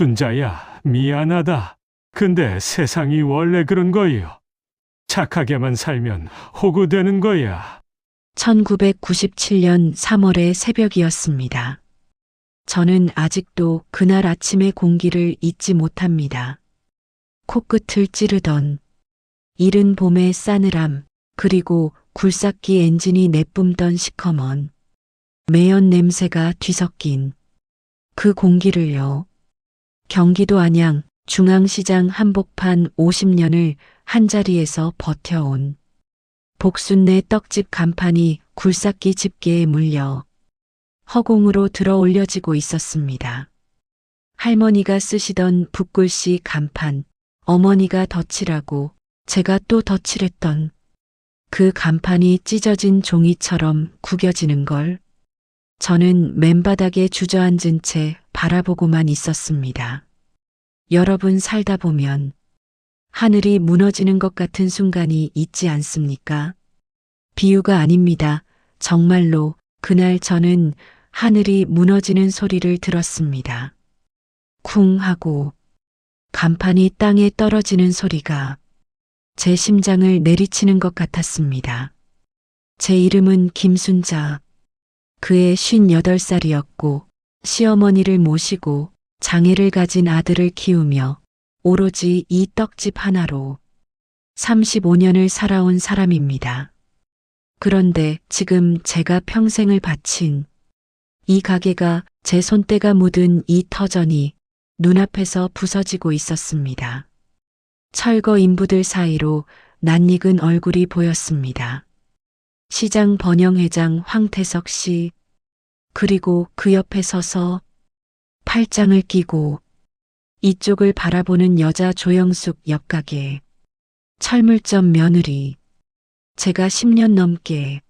순자야, 미안하다. 근데 세상이 원래 그런 거요. 착하게만 살면 호구 되는 거야. 1997년 3월의 새벽이었습니다. 저는 아직도 그날 아침의 공기를 잊지 못합니다. 코끝을 찌르던 이른 봄의 싸늘함, 그리고 굴삭기 엔진이 내뿜던 시커먼 매연 냄새가 뒤섞인 그 공기를요. 경기도 안양 중앙시장 한복판 50년을 한자리에서 버텨온 복순내 떡집 간판이 굴삭기 집게에 물려 허공으로 들어 올려지고 있었습니다. 할머니가 쓰시던 붓글씨 간판, 어머니가 덧칠하고 제가 또 덧칠했던 그 간판이 찢어진 종이처럼 구겨지는 걸 저는 맨바닥에 주저앉은 채 바라보고만 있었습니다. 여러분 살다 보면 하늘이 무너지는 것 같은 순간이 있지 않습니까? 비유가 아닙니다. 정말로 그날 저는 하늘이 무너지는 소리를 들었습니다. 쿵 하고 간판이 땅에 떨어지는 소리가 제 심장을 내리치는 것 같았습니다. 제 이름은 김순자. 그의 58살이었고 시어머니를 모시고 장애를 가진 아들을 키우며 오로지 이 떡집 하나로 35년을 살아온 사람입니다. 그런데 지금 제가 평생을 바친 이 가게가 제 손때가 묻은 이 터전이 눈앞에서 부서지고 있었습니다. 철거 인부들 사이로 낯익은 얼굴이 보였습니다. 시장 번영회장 황태석 씨, 그리고 그 옆에 서서 팔짱을 끼고 이쪽을 바라보는 여자 조영숙 옆가게 철물점 며느리, 제가 10년 넘게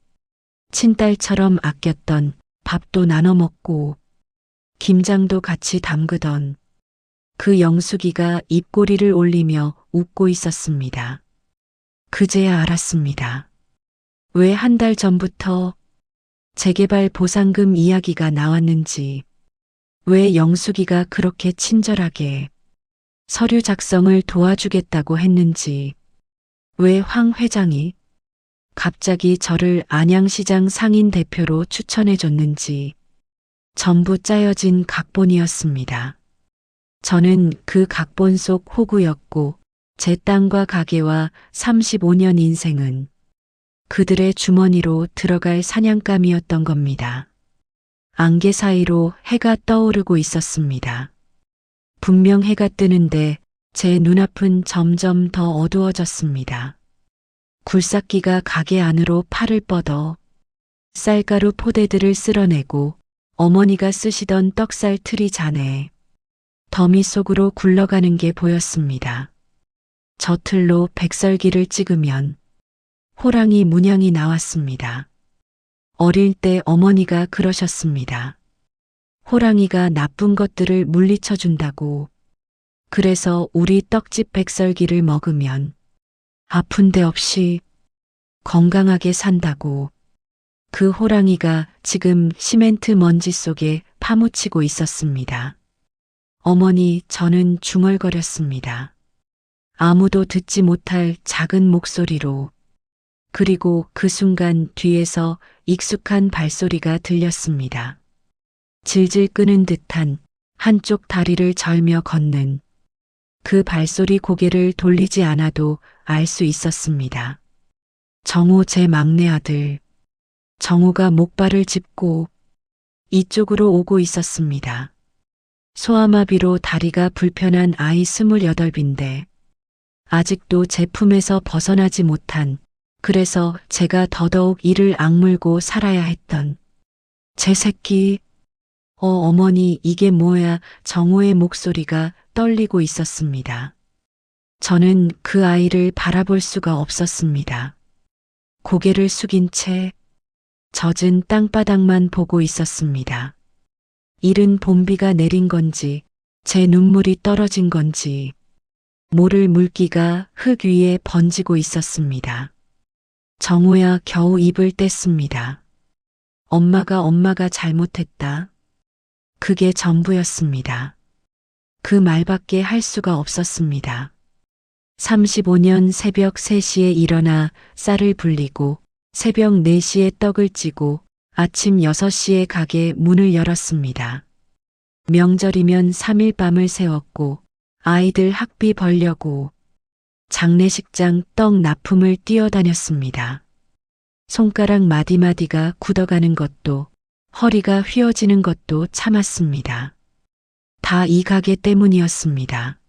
친딸처럼 아꼈던 밥도 나눠 먹고 김장도 같이 담그던 그 영숙이가 입꼬리를 올리며 웃고 있었습니다. 그제야 알았습니다. 왜 한 달 전부터 재개발 보상금 이야기가 나왔는지, 왜 영숙이가 그렇게 친절하게 서류 작성을 도와주겠다고 했는지, 왜 황 회장이 갑자기 저를 안양시장 상인 대표로 추천해 줬는지 전부 짜여진 각본이었습니다. 저는 그 각본 속 호구였고 제 땅과 가게와 35년 인생은 그들의 주머니로 들어갈 사냥감이었던 겁니다. 안개 사이로 해가 떠오르고 있었습니다. 분명 해가 뜨는데 제 눈앞은 점점 더 어두워졌습니다. 굴삭기가 가게 안으로 팔을 뻗어 쌀가루 포대들을 쓸어내고 어머니가 쓰시던 떡살 트리 잔에 더미 속으로 굴러가는 게 보였습니다. 저 틀로 백설기를 찍으면 호랑이 문양이 나왔습니다. 어릴 때 어머니가 그러셨습니다. 호랑이가 나쁜 것들을 물리쳐 준다고. 그래서 우리 떡집 백설기를 먹으면 아픈 데 없이 건강하게 산다고. 그 호랑이가 지금 시멘트 먼지 속에 파묻히고 있었습니다. 어머니, 저는 중얼거렸습니다. 아무도 듣지 못할 작은 목소리로. 그리고 그 순간 뒤에서 익숙한 발소리가 들렸습니다. 질질 끄는 듯한 한쪽 다리를 절며 걷는 그 발소리, 고개를 돌리지 않아도 알 수 있었습니다. 정호, 제 막내 아들. 정호가 목발을 짚고 이쪽으로 오고 있었습니다. 소아마비로 다리가 불편한 아이 28인데 아직도 제 품에서 벗어나지 못한, 그래서 제가 더더욱 이를 악물고 살아야 했던 제 새끼. 어머니, 이게 뭐야? 정호의 목소리가 떨리고 있었습니다. 저는 그 아이를 바라볼 수가 없었습니다. 고개를 숙인 채 젖은 땅바닥만 보고 있었습니다. 이른 봄비가 내린 건지 제 눈물이 떨어진 건지 모를 물기가 흙 위에 번지고 있었습니다. 정호야 겨우 입을 뗐습니다. 엄마가 잘못했다. 그게 전부였습니다. 그 말밖에 할 수가 없었습니다. 35년 새벽 3시에 일어나 쌀을 불리고 새벽 4시에 떡을 찌고 아침 6시에 가게 문을 열었습니다. 명절이면 3일 밤을 새웠고 아이들 학비 벌려고 장례식장 떡 납품을 뛰어다녔습니다. 손가락 마디마디가 굳어가는 것도 허리가 휘어지는 것도 참았습니다. 다 이 가게 때문이었습니다.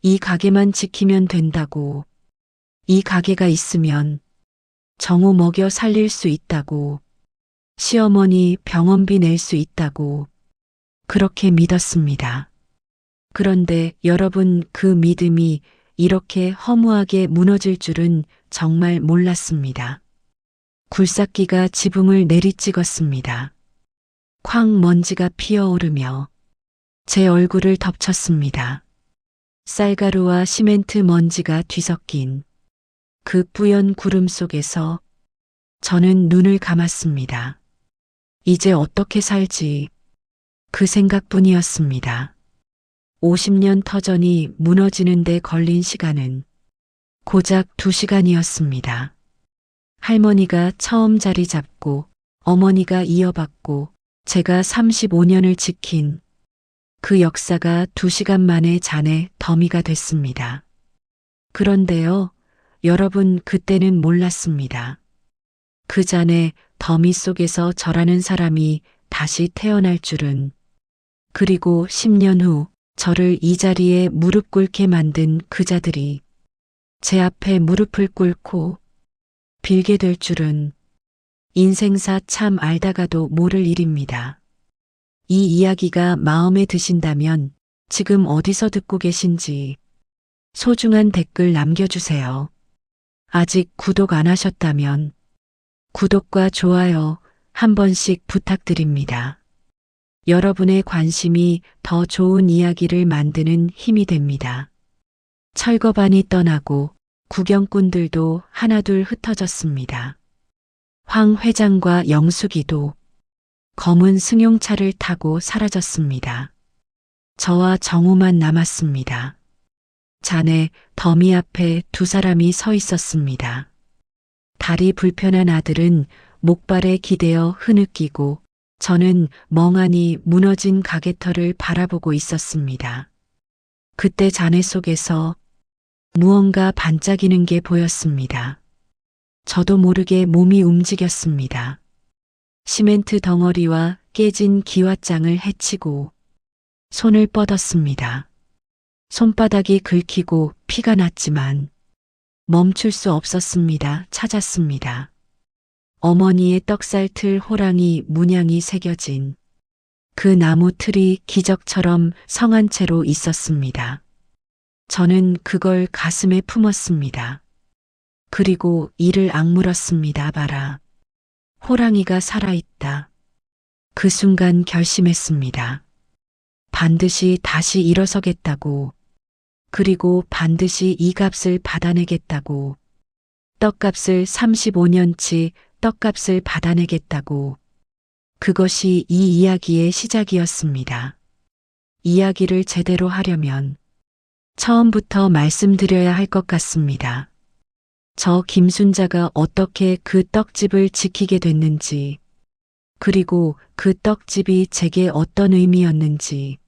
이 가게만 지키면 된다고, 이 가게가 있으면 정우 먹여 살릴 수 있다고, 시어머니 병원비 낼 수 있다고, 그렇게 믿었습니다. 그런데 여러분, 그 믿음이 이렇게 허무하게 무너질 줄은 정말 몰랐습니다. 굴삭기가 지붕을 내리찍었습니다. 쾅 먼지가 피어오르며 제 얼굴을 덮쳤습니다. 쌀가루와 시멘트 먼지가 뒤섞인 그 뿌연 구름 속에서 저는 눈을 감았습니다. 이제 어떻게 살지? 그 생각뿐이었습니다. 50년 터전이 무너지는 데 걸린 시간은 고작 2시간이었습니다. 할머니가 처음 자리 잡고 어머니가 이어받고 제가 35년을 지킨 그 역사가 2시간 만에 잔에 더미가 됐습니다. 그런데요, 여러분, 그때는 몰랐습니다. 그 잔에 더미 속에서 저라는 사람이 다시 태어날 줄은, 그리고 10년 후 저를 이 자리에 무릎 꿇게 만든 그 자들이 제 앞에 무릎을 꿇고 빌게 될 줄은 인생사 참 알다가도 모를 일입니다. 이 이야기가 마음에 드신다면 지금 어디서 듣고 계신지 소중한 댓글 남겨주세요. 아직 구독 안 하셨다면 구독과 좋아요 한 번씩 부탁드립니다. 여러분의 관심이 더 좋은 이야기를 만드는 힘이 됩니다. 철거반이 떠나고 구경꾼들도 하나둘 흩어졌습니다. 황 회장과 영숙이도 검은 승용차를 타고 사라졌습니다. 저와 정우만 남았습니다. 잔에 더미 앞에 2사람이 서 있었습니다. 다리 불편한 아들은 목발에 기대어 흐느끼고 저는 멍하니 무너진 가게터를 바라보고 있었습니다. 그때 잔해 속에서 무언가 반짝이는 게 보였습니다. 저도 모르게 몸이 움직였습니다. 시멘트 덩어리와 깨진 기와장을 헤치고 손을 뻗었습니다. 손바닥이 긁히고 피가 났지만 멈출 수 없었습니다. 찾았습니다. 어머니의 떡살틀 호랑이 문양이 새겨진 그 나무 틀이 기적처럼 성한 채로 있었습니다. 저는 그걸 가슴에 품었습니다. 그리고 이를 악물었습니다. 봐라. 호랑이가 살아있다. 그 순간 결심했습니다. 반드시 다시 일어서겠다고. 그리고 반드시 이 값을 받아내겠다고. 떡값을 35년치 떡값을 받아내겠다고. 그것이 이 이야기의 시작이었습니다. 이야기를 제대로 하려면 처음부터 말씀드려야 할 것 같습니다. 저 김순자가 어떻게 그 떡집을 지키게 됐는지, 그리고 그 떡집이 제게 어떤 의미였는지,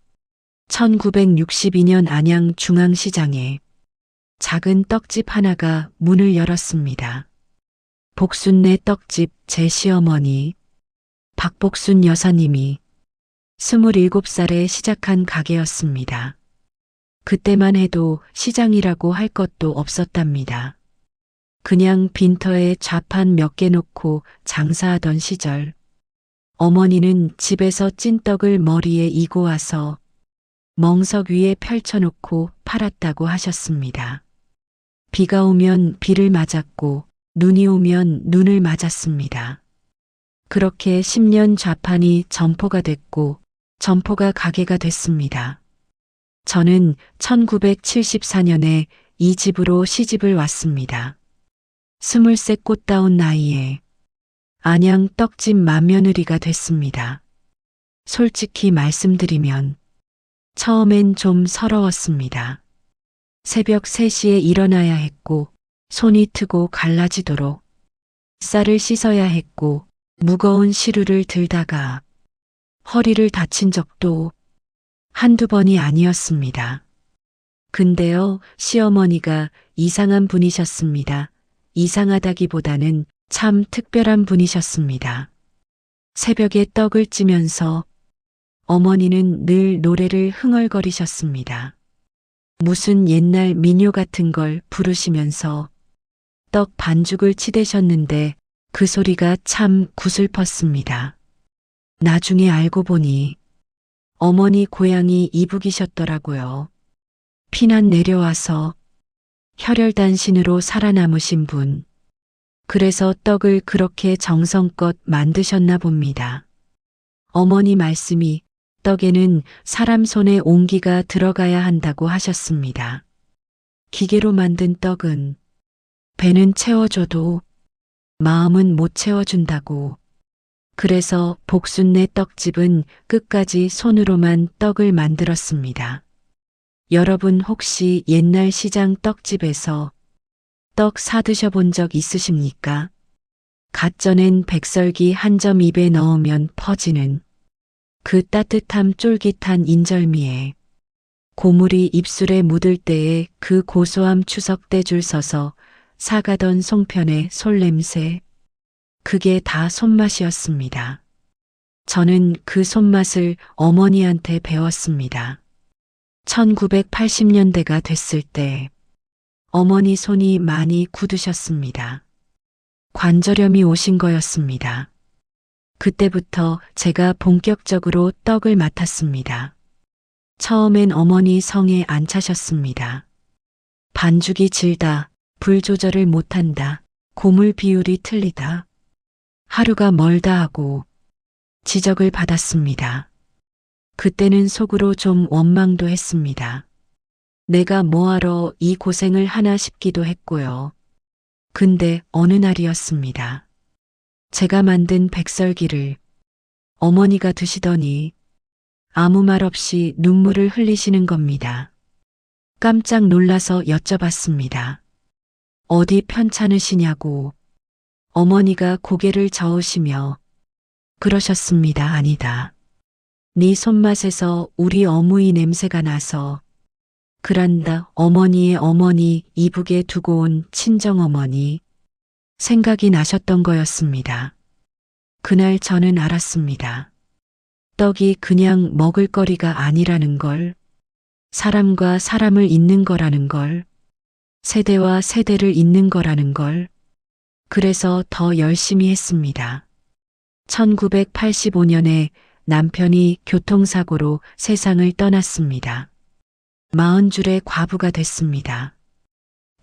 1962년 안양 중앙시장에 작은 떡집 하나가 문을 열었습니다. 복순네 떡집 제 시어머니 박복순 여사님이 27살에 시작한 가게였습니다. 그때만 해도 시장이라고 할 것도 없었답니다. 그냥 빈터에 좌판 몇 개 놓고 장사하던 시절, 어머니는 집에서 찐떡을 머리에 이고 와서 멍석 위에 펼쳐놓고 팔았다고 하셨습니다. 비가 오면 비를 맞았고 눈이 오면 눈을 맞았습니다. 그렇게 10년 좌판이 점포가 됐고 점포가 가게가 됐습니다. 저는 1974년에 이 집으로 시집을 왔습니다. 23 꽃다운 나이에 안양 떡집 맏며느리가 됐습니다. 솔직히 말씀드리면 처음엔 좀 서러웠습니다. 새벽 3시에 일어나야 했고, 손이 트고 갈라지도록 쌀을 씻어야 했고, 무거운 시루를 들다가 허리를 다친 적도 한두 번이 아니었습니다. 근데요, 시어머니가 이상한 분이셨습니다. 이상하다기보다는 참 특별한 분이셨습니다. 새벽에 떡을 찌면서 어머니는 늘 노래를 흥얼거리셨습니다. 무슨 옛날 민요 같은 걸 부르시면서 떡 반죽을 치대셨는데 그 소리가 참 구슬펐습니다. 나중에 알고 보니 어머니 고향이 이북이셨더라고요. 피난 내려와서 혈혈단신으로 살아남으신 분. 그래서 떡을 그렇게 정성껏 만드셨나 봅니다. 어머니 말씀이 떡에는 사람 손에 온기가 들어가야 한다고 하셨습니다. 기계로 만든 떡은 배는 채워줘도 마음은 못 채워준다고. 그래서 복순네 떡집은 끝까지 손으로만 떡을 만들었습니다. 여러분 혹시 옛날 시장 떡집에서 떡 사드셔본 적 있으십니까? 갓 쪄낸 백설기 한 점 입에 넣으면 퍼지는 그 따뜻함 쫄깃한 인절미에 고물이 입술에 묻을 때에 그 고소함 추석 때 줄 서서 사가던 송편의 솔냄새. 그게 다 손맛이었습니다. 저는 그 손맛을 어머니한테 배웠습니다. 1980년대가 됐을 때 어머니 손이 많이 굳으셨습니다. 관절염이 오신 거였습니다. 그때부터 제가 본격적으로 떡을 맡았습니다. 처음엔 어머니 성에 안 차셨습니다. 반죽이 질다, 불 조절을 못한다, 고물 비율이 틀리다, 하루가 멀다 하고 지적을 받았습니다. 그때는 속으로 좀 원망도 했습니다. 내가 뭐하러 이 고생을 하나 싶기도 했고요. 근데 어느 날이었습니다. 제가 만든 백설기를 어머니가 드시더니 아무 말 없이 눈물을 흘리시는 겁니다. 깜짝 놀라서 여쭤봤습니다. 어디 편찮으시냐고. 어머니가 고개를 저으시며 그러셨습니다. 아니다. 네 손맛에서 우리 어머니 냄새가 나서 그란다. 어머니의 어머니 이북에 두고 온 친정어머니 생각이 나셨던 거였습니다. 그날 저는 알았습니다. 떡이 그냥 먹을거리가 아니라는 걸, 사람과 사람을 잇는 거라는 걸, 세대와 세대를 잇는 거라는 걸. 그래서 더 열심히 했습니다. 1985년에 남편이 교통사고로 세상을 떠났습니다. 40줄의 과부가 됐습니다.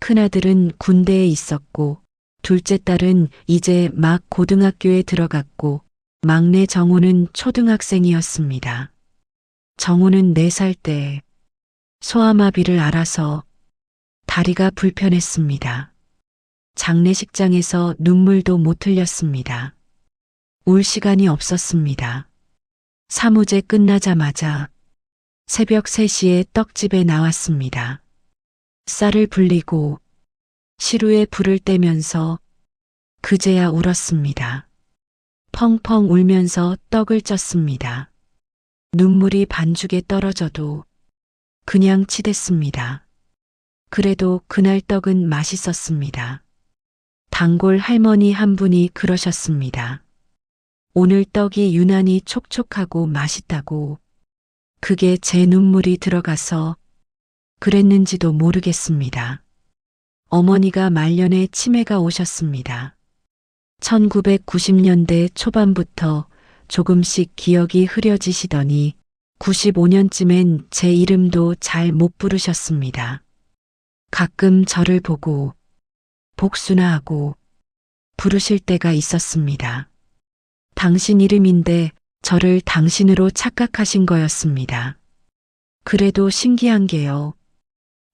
큰아들은 군대에 있었고 둘째 딸은 이제 막 고등학교에 들어갔고 막내 정우는 초등학생이었습니다. 정우는 4살 때 소아마비를 앓아서 다리가 불편했습니다. 장례식장에서 눈물도 못 흘렸습니다. 울 시간이 없었습니다. 사무제 끝나자마자 새벽 3시에 떡집에 나왔습니다. 쌀을 불리고 시루에 불을 떼면서 그제야 울었습니다. 펑펑 울면서 떡을 쪘습니다. 눈물이 반죽에 떨어져도 그냥 치댔습니다. 그래도 그날 떡은 맛있었습니다. 단골 할머니 한 분이 그러셨습니다. 오늘 떡이 유난히 촉촉하고 맛있다고. 그게 제 눈물이 들어가서 그랬는지도 모르겠습니다. 어머니가 말년에 치매가 오셨습니다. 1990년대 초반부터 조금씩 기억이 흐려지시더니 95년쯤엔 제 이름도 잘 못 부르셨습니다. 가끔 저를 보고 복순아 하고 부르실 때가 있었습니다. 당신 이름인데 저를 당신으로 착각하신 거였습니다. 그래도 신기한 게요.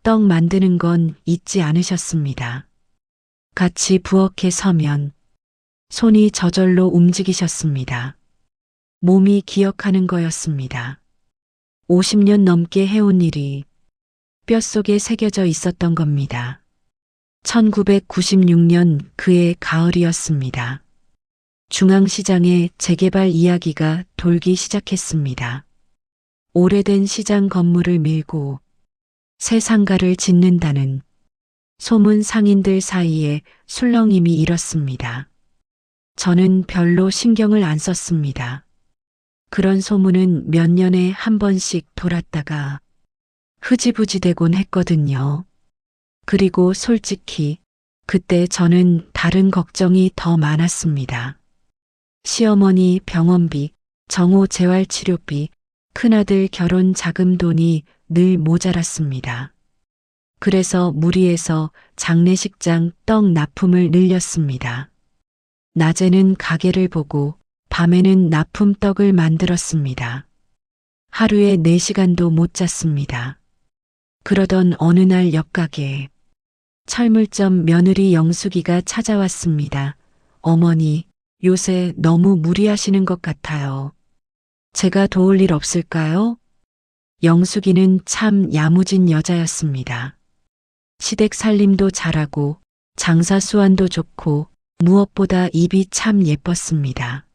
떡 만드는 건 잊지 않으셨습니다. 같이 부엌에 서면 손이 저절로 움직이셨습니다. 몸이 기억하는 거였습니다. 50년 넘게 해온 일이 뼛속에 새겨져 있었던 겁니다. 1996년 그해 가을이었습니다. 중앙시장의 재개발 이야기가 돌기 시작했습니다. 오래된 시장 건물을 밀고 새 상가를 짓는다는 소문 상인들 사이에 술렁임이 일었습니다. 저는 별로 신경을 안 썼습니다. 그런 소문은 몇 년에 한 번씩 돌았다가 흐지부지되곤 했거든요. 그리고 솔직히 그때 저는 다른 걱정이 더 많았습니다. 시어머니 병원비, 정호 재활치료비, 큰아들 결혼 자금 돈이 늘 모자랐습니다. 그래서 무리해서 장례식장 떡 납품을 늘렸습니다. 낮에는 가게를 보고 밤에는 납품 떡을 만들었습니다. 하루에 4시간도 못 잤습니다. 그러던 어느 날 옆가게에 철물점 며느리 영숙이가 찾아왔습니다. 어머니, 요새 너무 무리하시는 것 같아요. 제가 도울 일 없을까요? 영숙이는 참 야무진 여자였습니다. 시댁 살림도 잘하고 장사 수완도 좋고 무엇보다 입이 참 예뻤습니다.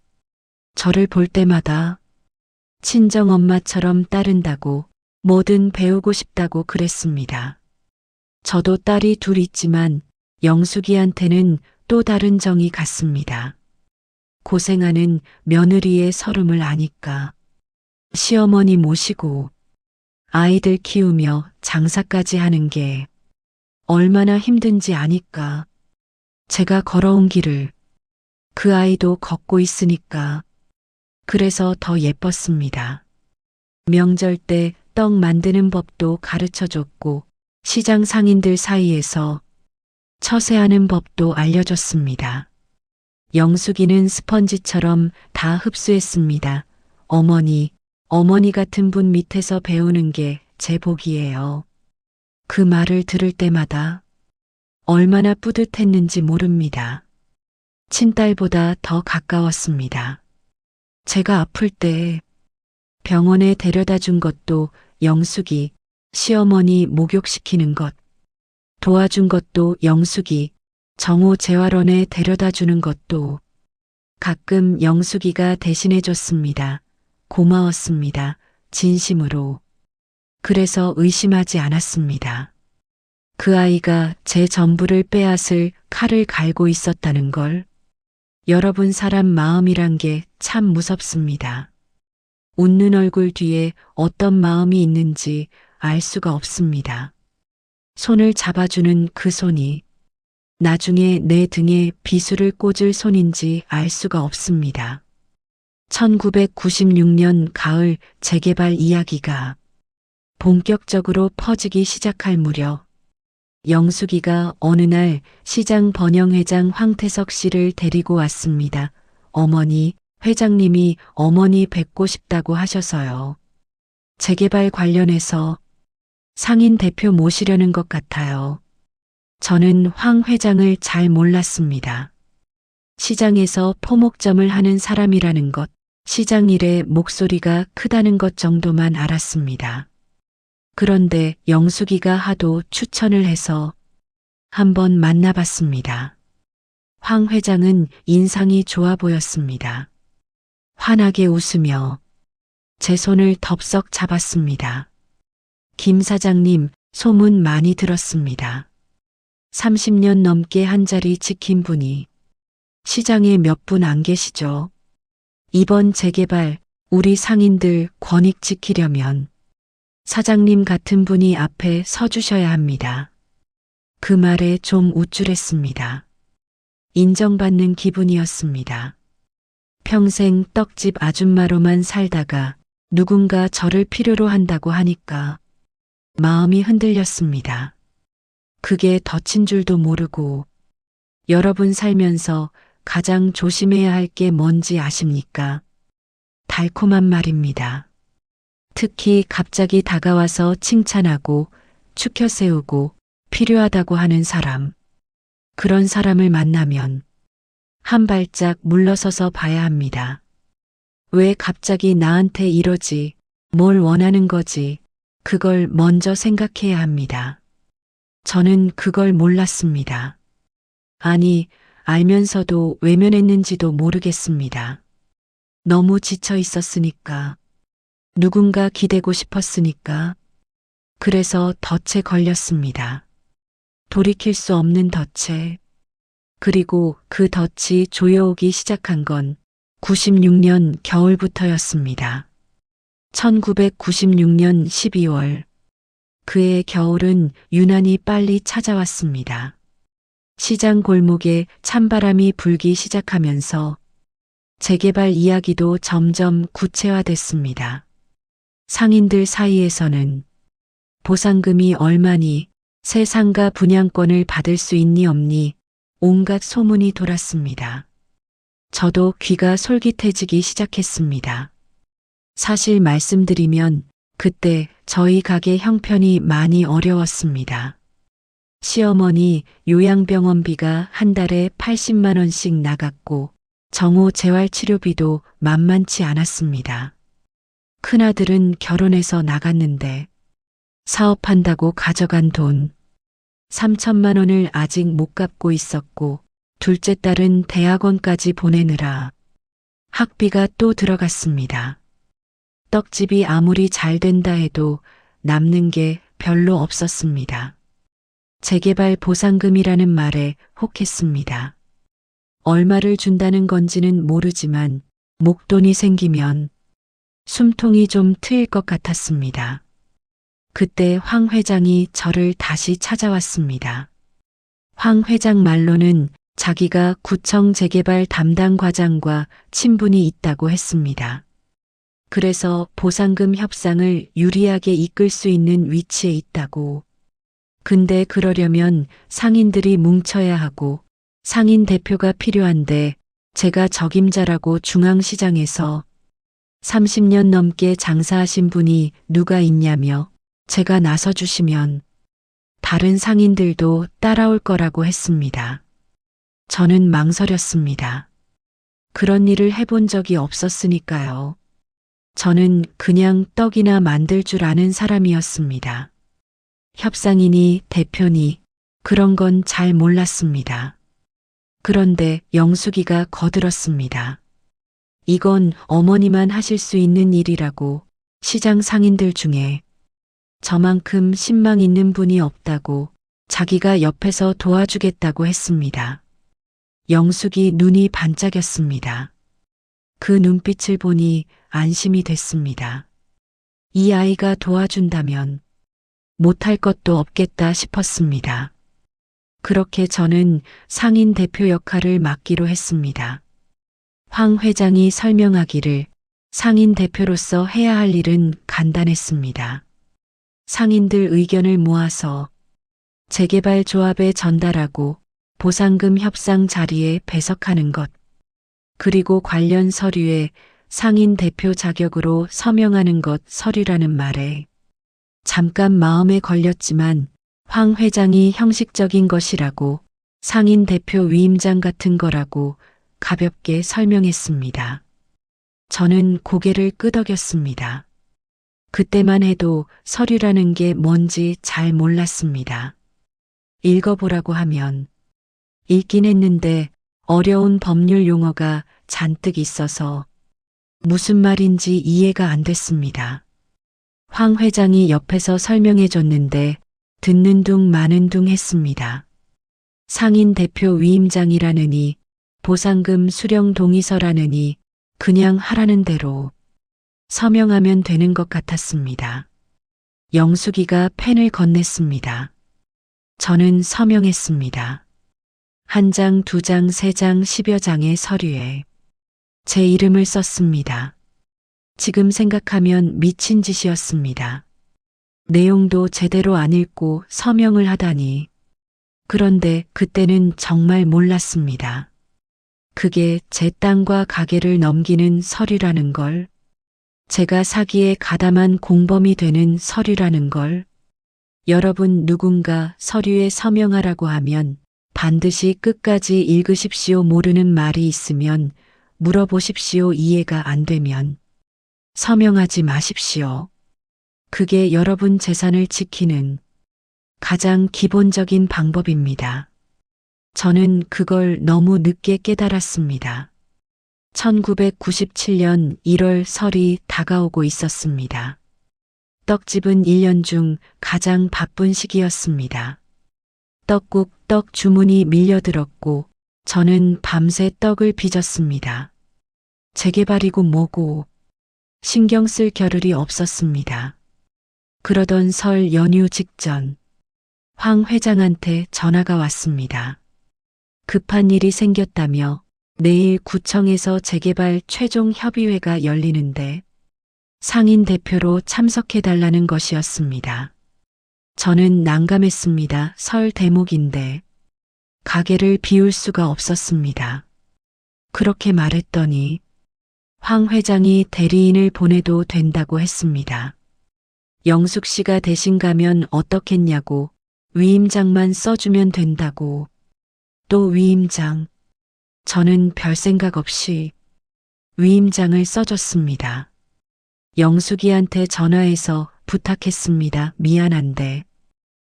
저를 볼 때마다 친정엄마처럼 따른다고 뭐든 배우고 싶다고 그랬습니다. 저도 딸이 둘 있지만 영숙이한테는 또 다른 정이 갔습니다. 고생하는 며느리의 서름을 아니까 시어머니 모시고 아이들 키우며 장사까지 하는 게 얼마나 힘든지 아니까 제가 걸어온 길을 그 아이도 걷고 있으니까 그래서 더 예뻤습니다. 명절 때 떡 만드는 법도 가르쳐 줬고 시장 상인들 사이에서 처세하는 법도 알려줬습니다. 영숙이는 스펀지처럼 다 흡수했습니다. 어머니 같은 분 밑에서 배우는 게 제 복이에요. 그 말을 들을 때마다 얼마나 뿌듯했는지 모릅니다. 친딸보다 더 가까웠습니다. 제가 아플 때 병원에 데려다 준 것도 영숙이, 시어머니 목욕시키는 것, 도와준 것도 영숙이, 정호 재활원에 데려다 주는 것도 가끔 영숙이가 대신해 줬습니다. 고마웠습니다. 진심으로. 그래서 의심하지 않았습니다. 그 아이가 제 전부를 빼앗을 칼을 갈고 있었다는 걸. 여러분, 사람 마음이란 게 참 무섭습니다. 웃는 얼굴 뒤에 어떤 마음이 있는지 알 수가 없습니다. 손을 잡아주는 그 손이 나중에 내 등에 비수를 꽂을 손인지 알 수가 없습니다. 1996년 가을 재개발 이야기가 본격적으로 퍼지기 시작할 무렵 영숙이가 어느 날 시장 번영회장 황태석 씨를 데리고 왔습니다. 어머니, 회장님이 어머니 뵙고 싶다고 하셔서요. 재개발 관련해서 상인 대표 모시려는 것 같아요. 저는 황 회장을 잘 몰랐습니다. 시장에서 포목점을 하는 사람이라는 것, 시장 일에 목소리가 크다는 것 정도만 알았습니다. 그런데 영숙이가 하도 추천을 해서 한번 만나봤습니다. 황 회장은 인상이 좋아 보였습니다. 환하게 웃으며 제 손을 덥석 잡았습니다. 김 사장님, 소문 많이 들었습니다. 30년 넘게 한 자리 지킨 분이 시장에 몇 분 안 계시죠? 이번 재개발 우리 상인들 권익 지키려면 사장님 같은 분이 앞에 서주셔야 합니다. 그 말에 좀 우쭐했습니다. 인정받는 기분이었습니다. 평생 떡집 아줌마로만 살다가 누군가 저를 필요로 한다고 하니까 마음이 흔들렸습니다. 그게 덫인 줄도 모르고 여러분 살면서 가장 조심해야 할 게 뭔지 아십니까? 달콤한 말입니다. 특히 갑자기 다가와서 칭찬하고 추켜 세우고 필요하다고 하는 사람. 그런 사람을 만나면 한 발짝 물러서서 봐야 합니다. 왜 갑자기 나한테 이러지? 뭘 원하는 거지? 그걸 먼저 생각해야 합니다. 저는 그걸 몰랐습니다. 아니, 알면서도 외면했는지도 모르겠습니다. 너무 지쳐 있었으니까. 누군가 기대고 싶었으니까. 그래서 덫에 걸렸습니다. 돌이킬 수 없는 덫에. 그리고 그 덫이 조여오기 시작한 건 96년 겨울부터였습니다. 1996년 12월. 그해 겨울은 유난히 빨리 찾아왔습니다. 시장 골목에 찬바람이 불기 시작하면서 재개발 이야기도 점점 구체화됐습니다. 상인들 사이에서는 보상금이 얼마니, 새 상가 분양권을 받을 수 있니 없니, 온갖 소문이 돌았습니다. 저도 귀가 솔깃해지기 시작했습니다. 사실 말씀드리면 그때 저희 가게 형편이 많이 어려웠습니다. 시어머니 요양병원비가 한 달에 80만 원씩 나갔고 정호 재활치료비도 만만치 않았습니다. 큰아들은 결혼해서 나갔는데 사업한다고 가져간 돈 3천만 원을 아직 못 갚고 있었고 둘째 딸은 대학원까지 보내느라 학비가 또 들어갔습니다. 떡집이 아무리 잘 된다 해도 남는 게 별로 없었습니다. 재개발 보상금이라는 말에 혹했습니다. 얼마를 준다는 건지는 모르지만 목돈이 생기면 숨통이 좀 트일 것 같았습니다. 그때 황 회장이 저를 다시 찾아왔습니다. 황 회장 말로는 자기가 구청 재개발 담당 과장과 친분이 있다고 했습니다. 그래서 보상금 협상을 유리하게 이끌 수 있는 위치에 있다고. 근데 그러려면 상인들이 뭉쳐야 하고 상인 대표가 필요한데 제가 적임자라고 중앙시장에서 30년 넘게 장사하신 분이 누가 있냐며 제가 나서주시면 다른 상인들도 따라올 거라고 했습니다. 저는 망설였습니다. 그런 일을 해본 적이 없었으니까요. 저는 그냥 떡이나 만들 줄 아는 사람이었습니다. 협상이니 대표니 그런 건 잘 몰랐습니다. 그런데 영숙이가 거들었습니다. 이건 어머니만 하실 수 있는 일이라고 시장 상인들 중에 저만큼 신망 있는 분이 없다고 자기가 옆에서 도와주겠다고 했습니다. 영숙이 눈이 반짝였습니다. 그 눈빛을 보니 안심이 됐습니다. 이 아이가 도와준다면 못할 것도 없겠다 싶었습니다. 그렇게 저는 상인 대표 역할을 맡기로 했습니다. 황 회장이 설명하기를 상인 대표로서 해야 할 일은 간단했습니다. 상인들 의견을 모아서 재개발 조합에 전달하고 보상금 협상 자리에 배석하는 것, 그리고 관련 서류에 상인 대표 자격으로 서명하는 것 서류라는 말에 잠깐 마음에 걸렸지만 황 회장이 형식적인 것이라고 상인 대표 위임장 같은 거라고 가볍게 설명했습니다. 저는 고개를 끄덕였습니다. 그때만 해도 서류라는 게 뭔지 잘 몰랐습니다. 읽어보라고 하면 읽긴 했는데 어려운 법률 용어가 잔뜩 있어서 무슨 말인지 이해가 안 됐습니다. 황 회장이 옆에서 설명해 줬는데 듣는 둥 마는 둥 했습니다. 상인 대표 위임장이라느니 보상금 수령 동의서라느니 그냥 하라는 대로 서명하면 되는 것 같았습니다. 영숙이가 펜을 건넸습니다. 저는 서명했습니다. 한 장, 두 장, 세 장, 10여 장의 서류에 제 이름을 썼습니다. 지금 생각하면 미친 짓이었습니다. 내용도 제대로 안 읽고 서명을 하다니. 그런데 그때는 정말 몰랐습니다. 그게 제 땅과 가게를 넘기는 서류라는 걸, 제가 사기에 가담한 공범이 되는 서류라는 걸. 여러분 누군가 서류에 서명하라고 하면 반드시 끝까지 읽으십시오. 모르는 말이 있으면 물어보십시오. 이해가 안 되면 서명하지 마십시오. 그게 여러분 재산을 지키는 가장 기본적인 방법입니다. 저는 그걸 너무 늦게 깨달았습니다. 1997년 1월 설이 다가오고 있었습니다. 떡집은 1년 중 가장 바쁜 시기였습니다. 떡국, 떡 주문이 밀려들었고 저는 밤새 떡을 빚었습니다. 재개발이고 뭐고 신경 쓸 겨를이 없었습니다. 그러던 설 연휴 직전 황 회장한테 전화가 왔습니다. 급한 일이 생겼다며 내일 구청에서 재개발 최종 협의회가 열리는데 상인 대표로 참석해달라는 것이었습니다. 저는 난감했습니다. 설 대목인데 가게를 비울 수가 없었습니다. 그렇게 말했더니 황 회장이 대리인을 보내도 된다고 했습니다. 영숙 씨가 대신 가면 어떻겠냐고 위임장만 써주면 된다고. 또 위임장. 저는 별 생각 없이 위임장을 써줬습니다. 영숙이한테 전화해서 부탁했습니다. 미안한데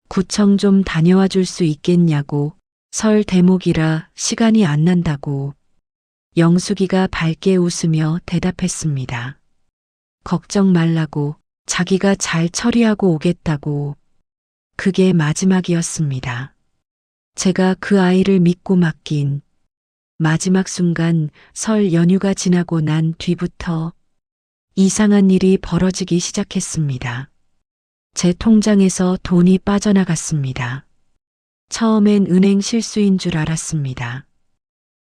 구청 좀 다녀와 줄 수 있겠냐고. 설 대목이라 시간이 안 난다고. 영숙이가 밝게 웃으며 대답했습니다. 걱정 말라고. 자기가 잘 처리하고 오겠다고. 그게 마지막이었습니다. 제가 그 아이를 믿고 맡긴 마지막 순간 설 연휴가 지나고 난 뒤부터 이상한 일이 벌어지기 시작했습니다. 제 통장에서 돈이 빠져나갔습니다. 처음엔 은행 실수인 줄 알았습니다.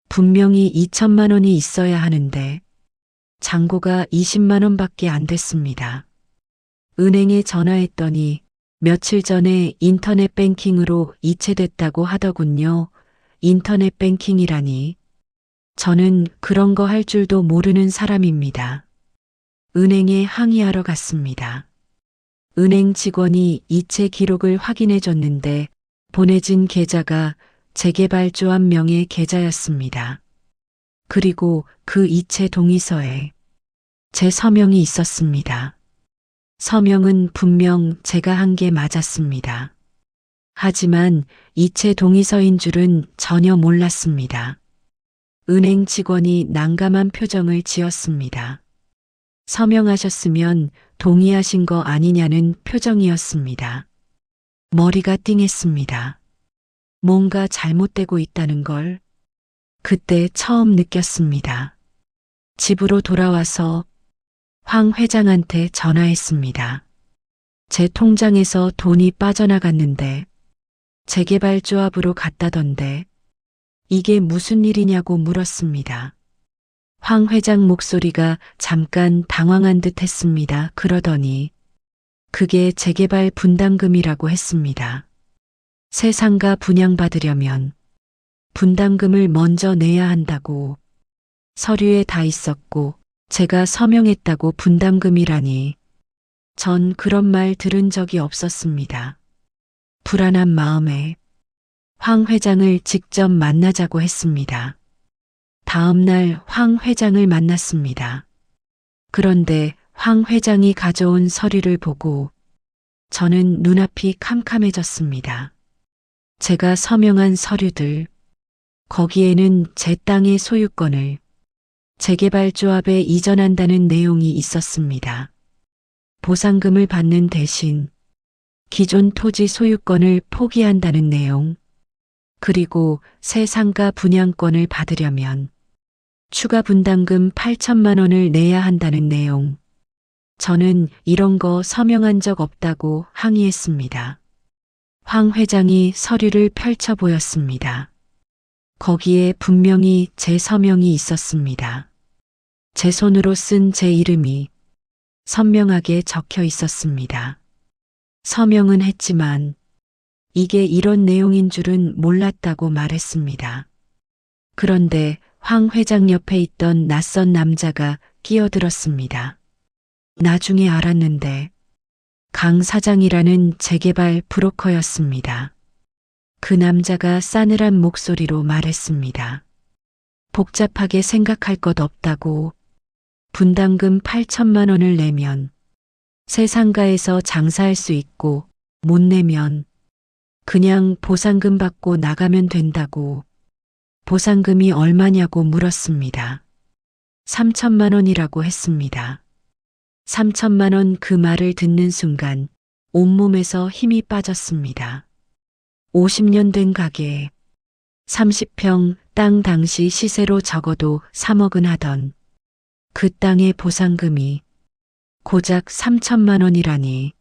분명히 2천만 원이 있어야 하는데 잔고가 20만 원밖에 안 됐습니다. 은행에 전화했더니 며칠 전에 인터넷 뱅킹으로 이체됐다고 하더군요. 인터넷 뱅킹이라니. 저는 그런 거 할 줄도 모르는 사람입니다. 은행에 항의하러 갔습니다. 은행 직원이 이체 기록을 확인해 줬는데 보내진 계좌가 재개발조합 명의 계좌였습니다. 그리고 그 이체 동의서에 제 서명이 있었습니다. 서명은 분명 제가 한 게 맞았습니다. 하지만 이체 동의서인 줄은 전혀 몰랐습니다. 은행 직원이 난감한 표정을 지었습니다. 서명하셨으면 동의하신 거 아니냐는 표정이었습니다. 머리가 띵했습니다. 뭔가 잘못되고 있다는 걸 그때 처음 느꼈습니다. 집으로 돌아와서 황 회장한테 전화했습니다. 제 통장에서 돈이 빠져나갔는데 재개발조합으로 갔다던데 이게 무슨 일이냐고 물었습니다. 황 회장 목소리가 잠깐 당황한 듯 했습니다. 그러더니 그게 재개발 분담금이라고 했습니다. 새 상가 분양받으려면 분담금을 먼저 내야 한다고. 서류에 다 있었고 제가 서명했다고 분담금이라니. 전 그런 말 들은 적이 없었습니다. 불안한 마음에 황 회장을 직접 만나자고 했습니다. 다음 날 황 회장을 만났습니다. 그런데 황 회장이 가져온 서류를 보고 저는 눈앞이 캄캄해졌습니다. 제가 서명한 서류들, 거기에는 제 땅의 소유권을 재개발조합에 이전한다는 내용이 있었습니다. 보상금을 받는 대신 기존 토지 소유권을 포기한다는 내용, 그리고 새 상가 분양권을 받으려면 추가 분담금 8천만 원을 내야 한다는 내용. 저는 이런 거 서명한 적 없다고 항의했습니다. 황 회장이 서류를 펼쳐 보였습니다. 거기에 분명히 제 서명이 있었습니다. 제 손으로 쓴 제 이름이 선명하게 적혀 있었습니다. 서명은 했지만 이게 이런 내용인 줄은 몰랐다고 말했습니다. 그런데 황 회장 옆에 있던 낯선 남자가 끼어들었습니다. 나중에 알았는데 강 사장이라는 재개발 브로커였습니다. 그 남자가 싸늘한 목소리로 말했습니다. 복잡하게 생각할 것 없다고. 분담금 8천만 원을 내면 새 상가에서 장사할 수 있고 못 내면 그냥 보상금 받고 나가면 된다고. 보상금이 얼마냐고 물었습니다. 3천만 원이라고 했습니다. 3천만 원 그 말을 듣는 순간 온몸에서 힘이 빠졌습니다. 50년 된 가게, 30평 땅 당시 시세로 적어도 3억은 하던 그 땅의 보상금이 고작 3천만 원이라니.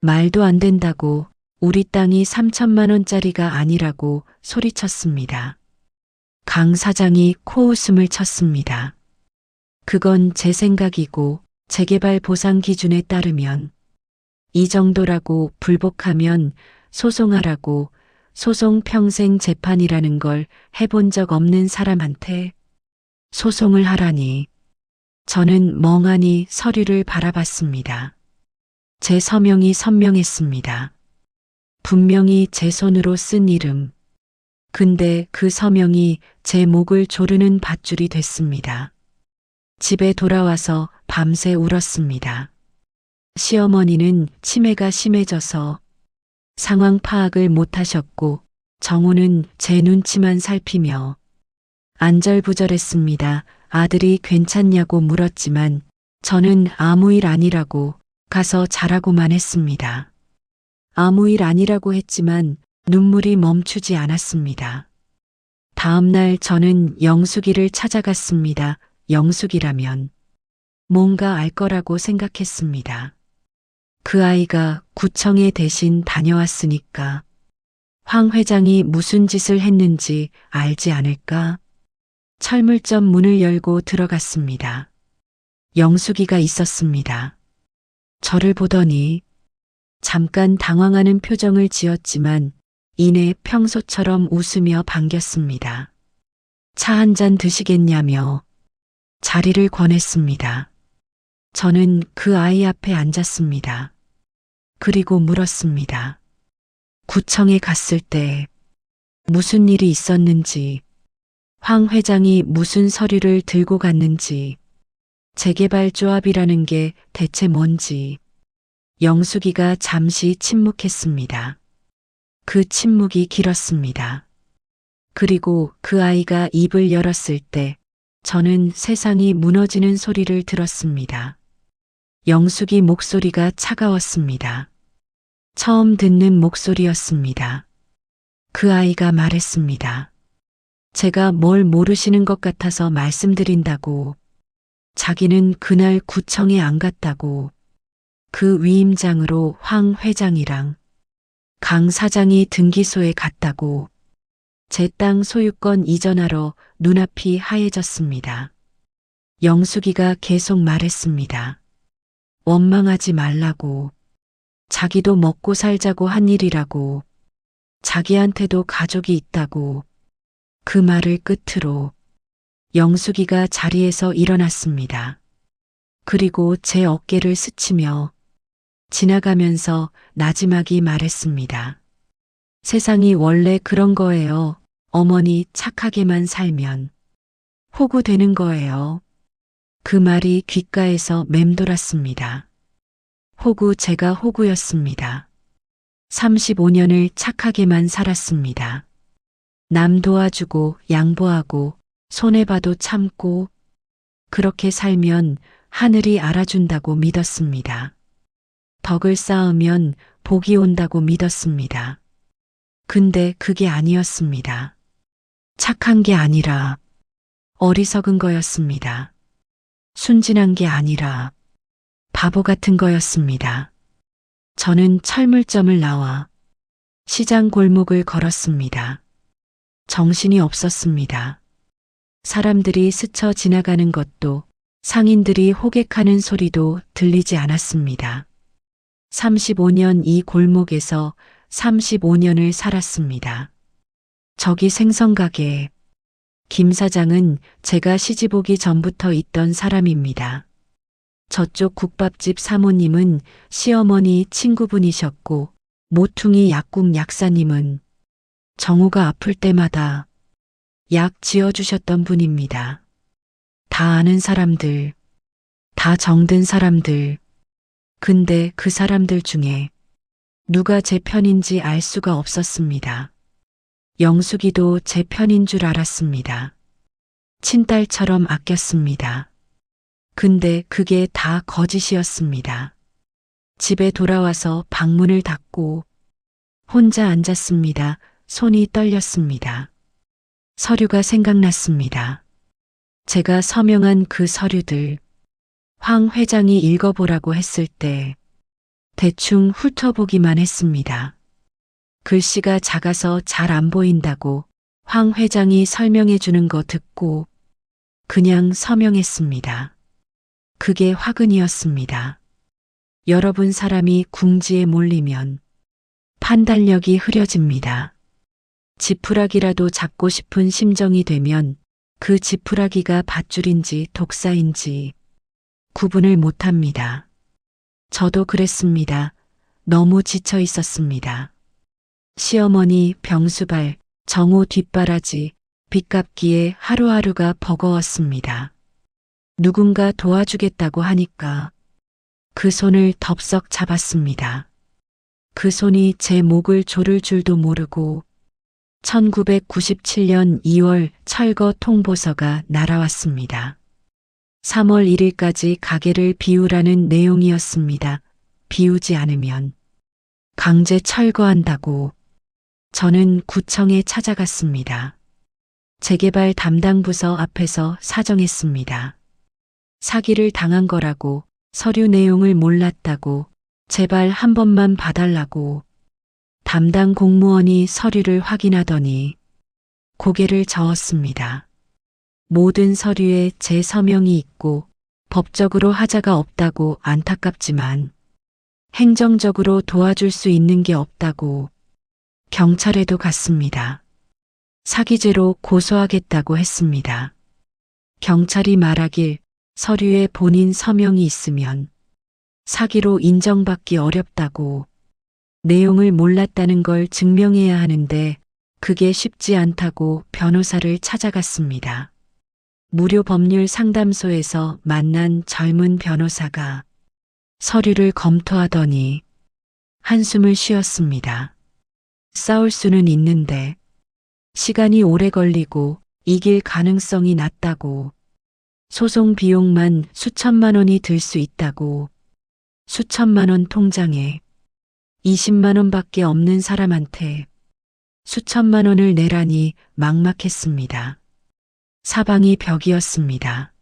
말도 안 된다고. 우리 땅이 3천만 원짜리가 아니라고 소리쳤습니다. 강 사장이 코웃음을 쳤습니다. 그건 제 생각이고 재개발 보상 기준에 따르면 이 정도라고. 불복하면 소송하라고. 소송 평생 재판이라는 걸 해본 적 없는 사람한테 소송을 하라니. 저는 멍하니 서류를 바라봤습니다. 제 서명이 선명했습니다. 분명히 제 손으로 쓴 이름. 근데 그 서명이 제 목을 조르는 밧줄이 됐습니다. 집에 돌아와서 밤새 울었습니다. 시어머니는 치매가 심해져서 상황 파악을 못하셨고 정우는 제 눈치만 살피며 안절부절했습니다. 아들이 괜찮냐고 물었지만 저는 아무 일 아니라고 가서 자라고만 했습니다. 아무 일 아니라고 했지만 눈물이 멈추지 않았습니다. 다음 날 저는 영숙이를 찾아갔습니다. 영숙이라면 뭔가 알 거라고 생각했습니다. 그 아이가 구청에 대신 다녀왔으니까 황 회장이 무슨 짓을 했는지 알지 않을까? 철물점 문을 열고 들어갔습니다. 영숙이가 있었습니다. 저를 보더니 잠깐 당황하는 표정을 지었지만 이내 평소처럼 웃으며 반겼습니다. 차 한 잔 드시겠냐며 자리를 권했습니다. 저는 그 아이 앞에 앉았습니다. 그리고 물었습니다. 구청에 갔을 때 무슨 일이 있었는지, 황 회장이 무슨 서류를 들고 갔는지, 재개발 조합이라는 게 대체 뭔지. 영숙이가 잠시 침묵했습니다. 그 침묵이 길었습니다. 그리고 그 아이가 입을 열었을 때 저는 세상이 무너지는 소리를 들었습니다. 영숙이 목소리가 차가웠습니다. 처음 듣는 목소리였습니다. 그 아이가 말했습니다. 제가 뭘 모르시는 것 같아서 말씀드린다고. 자기는 그날 구청에 안 갔다고. 그 위임장으로 황 회장이랑 강 사장이 등기소에 갔다고. 제 땅 소유권 이전하러 눈앞이 하얘졌습니다. 영숙이가 계속 말했습니다. 원망하지 말라고. 자기도 먹고 살자고 한 일이라고. 자기한테도 가족이 있다고. 그 말을 끝으로 영숙이가 자리에서 일어났습니다. 그리고 제 어깨를 스치며 지나가면서 나지막이 말했습니다. 세상이 원래 그런 거예요. 어머니 착하게만 살면 호구 되는 거예요. 그 말이 귓가에서 맴돌았습니다. 호구, 제가 호구였습니다. 35년을 착하게만 살았습니다. 남 도와주고 양보하고 손해봐도 참고 그렇게 살면 하늘이 알아준다고 믿었습니다. 덕을 쌓으면 복이 온다고 믿었습니다. 근데 그게 아니었습니다. 착한 게 아니라 어리석은 거였습니다. 순진한 게 아니라 바보 같은 거였습니다. 저는 철물점을 나와 시장 골목을 걸었습니다. 정신이 없었습니다. 사람들이 스쳐 지나가는 것도 상인들이 호객하는 소리도 들리지 않았습니다. 35년 이 골목에서 35년을 살았습니다. 저기 생선가게. 김 사장은 제가 시집 오기 전부터 있던 사람입니다. 저쪽 국밥집 사모님은 시어머니 친구분이셨고 모퉁이 약국 약사님은 정우가 아플 때마다 약 지어주셨던 분입니다. 다 아는 사람들, 다 정든 사람들. 근데 그 사람들 중에 누가 제 편인지 알 수가 없었습니다. 영숙이도 제 편인 줄 알았습니다. 친딸처럼 아꼈습니다. 근데 그게 다 거짓이었습니다. 집에 돌아와서 방문을 닫고 혼자 앉았습니다. 손이 떨렸습니다. 서류가 생각났습니다. 제가 서명한 그 서류들, 황 회장이 읽어보라고 했을 때 대충 훑어보기만 했습니다. 글씨가 작아서 잘 안 보인다고 황 회장이 설명해 주는 거 듣고 그냥 서명했습니다. 그게 화근이었습니다. 여러분 사람이 궁지에 몰리면 판단력이 흐려집니다. 지푸라기라도 잡고 싶은 심정이 되면 그 지푸라기가 밧줄인지 독사인지 구분을 못합니다. 저도 그랬습니다. 너무 지쳐 있었습니다. 시어머니 병수발, 정호 뒷바라지, 빚 갚기에 하루하루가 버거웠습니다. 누군가 도와주겠다고 하니까 그 손을 덥석 잡았습니다. 그 손이 제 목을 조를 줄도 모르고 1997년 2월 철거 통보서가 날아왔습니다. 3월 1일까지 가게를 비우라는 내용이었습니다. 비우지 않으면 강제 철거한다고. 저는 구청에 찾아갔습니다. 재개발 담당 부서 앞에서 사정했습니다. 사기를 당한 거라고, 서류 내용을 몰랐다고, 제발 한 번만 봐달라고. 담당 공무원이 서류를 확인하더니 고개를 저었습니다. 모든 서류에 제 서명이 있고 법적으로 하자가 없다고 안타깝지만 행정적으로 도와줄 수 있는 게 없다고. 경찰에도 갔습니다. 사기죄로 고소하겠다고 했습니다. 경찰이 말하길 서류에 본인 서명이 있으면 사기로 인정받기 어렵다고. 내용을 몰랐다는 걸 증명해야 하는데 그게 쉽지 않다고 변호사를 찾아갔습니다. 무료 법률 상담소에서 만난 젊은 변호사가 서류를 검토하더니 한숨을 쉬었습니다. 싸울 수는 있는데 시간이 오래 걸리고 이길 가능성이 낮다고. 소송 비용만 수천만 원이 들 수 있다고. 수천만 원 통장에 20만 원밖에 없는 사람한테 수천만 원을 내라니 막막했습니다. 사방이 벽이었습니다.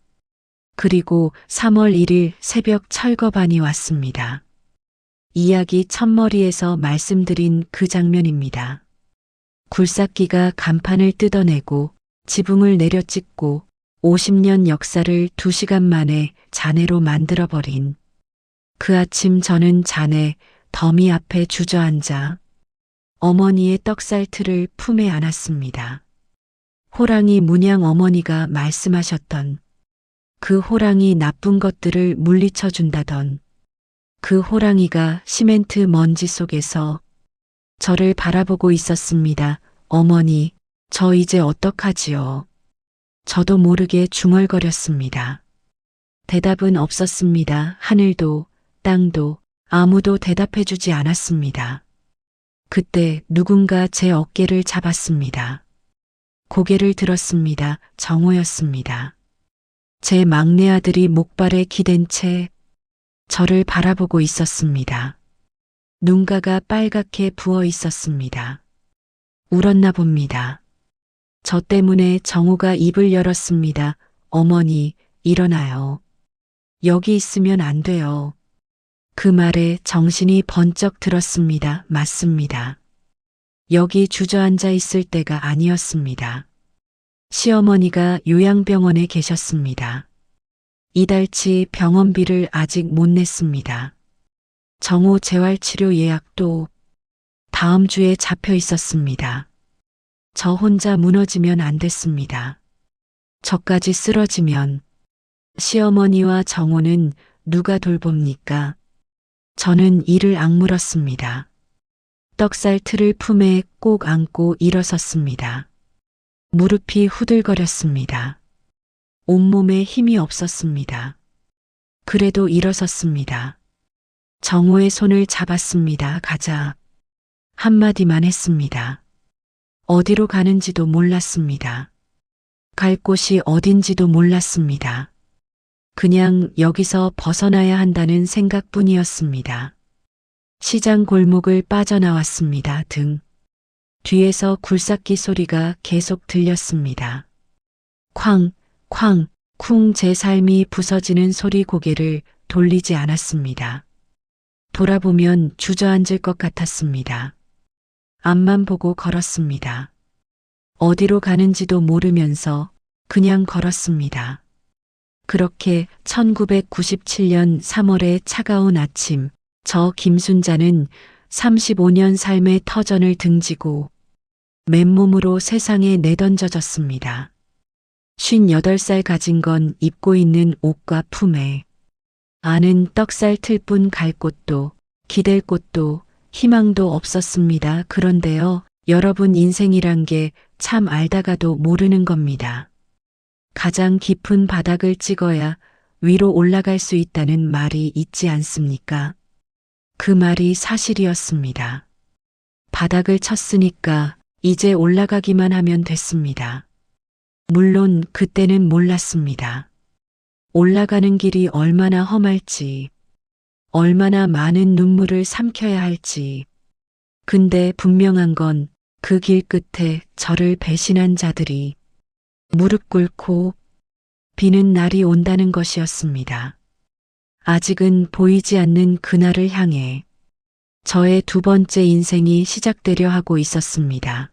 그리고 3월 1일 새벽 철거반이 왔습니다. 이야기 첫머리에서 말씀드린 그 장면입니다. 굴삭기가 간판을 뜯어내고 지붕을 내려찍고 50년 역사를 2시간 만에 잔해로 만들어버린 그 아침 저는 잔해 더미 앞에 주저앉아 어머니의 떡살 틀을 품에 안았습니다. 호랑이 문양 어머니가 말씀하셨던 그 호랑이 나쁜 것들을 물리쳐 준다던 그 호랑이가 시멘트 먼지 속에서 저를 바라보고 있었습니다. 어머니, 저 이제 어떡하지요? 저도 모르게 중얼거렸습니다. 대답은 없었습니다. 하늘도 땅도 아무도 대답해주지 않았습니다. 그때 누군가 제 어깨를 잡았습니다. 고개를 들었습니다. 정호였습니다. 제 막내 아들이 목발에 기댄 채 저를 바라보고 있었습니다. 눈가가 빨갛게 부어 있었습니다. 울었나 봅니다. 저 때문에 정호가 입을 열었습니다. 어머니, 일어나요. 여기 있으면 안 돼요. 그 말에 정신이 번쩍 들었습니다. 맞습니다. 여기 주저앉아 있을 때가 아니었습니다. 시어머니가 요양병원에 계셨습니다. 이달치 병원비를 아직 못 냈습니다. 정호 재활치료 예약도 다음 주에 잡혀 있었습니다. 저 혼자 무너지면 안 됐습니다. 저까지 쓰러지면 시어머니와 정호는 누가 돌봅니까? 저는 이를 악물었습니다. 떡살 틀을 품에 꼭 안고 일어섰습니다. 무릎이 후들거렸습니다. 온몸에 힘이 없었습니다. 그래도 일어섰습니다. 정호의 손을 잡았습니다. 가자. 한마디만 했습니다. 어디로 가는지도 몰랐습니다. 갈 곳이 어딘지도 몰랐습니다. 그냥 여기서 벗어나야 한다는 생각뿐이었습니다. 시장 골목을 빠져나왔습니다. 뒤에서 굴삭기 소리가 계속 들렸습니다. 쾅, 쾅, 쿵. 제 삶이 부서지는 소리. 고개를 돌리지 않았습니다. 돌아보면 주저앉을 것 같았습니다. 앞만 보고 걸었습니다. 어디로 가는지도 모르면서 그냥 걸었습니다. 그렇게 1997년 3월의 차가운 아침, 저 김순자는 35년 삶의 터전을 등지고 맨몸으로 세상에 내던져졌습니다. 58살 가진 건 입고 있는 옷과 품에 안은 떡살 틀뿐 갈 곳도 기댈 곳도 희망도 없었습니다. 그런데요, 여러분, 인생이란 게 참 알다가도 모르는 겁니다. 가장 깊은 바닥을 찍어야 위로 올라갈 수 있다는 말이 있지 않습니까? 그 말이 사실이었습니다. 바닥을 쳤으니까 이제 올라가기만 하면 됐습니다. 물론 그때는 몰랐습니다. 올라가는 길이 얼마나 험할지, 얼마나 많은 눈물을 삼켜야 할지. 근데 분명한 건 그 길 끝에 저를 배신한 자들이 무릎 꿇고 비는 날이 온다는 것이었습니다. 아직은 보이지 않는 그날을 향해 저의 두 번째 인생이 시작되려 하고 있었습니다.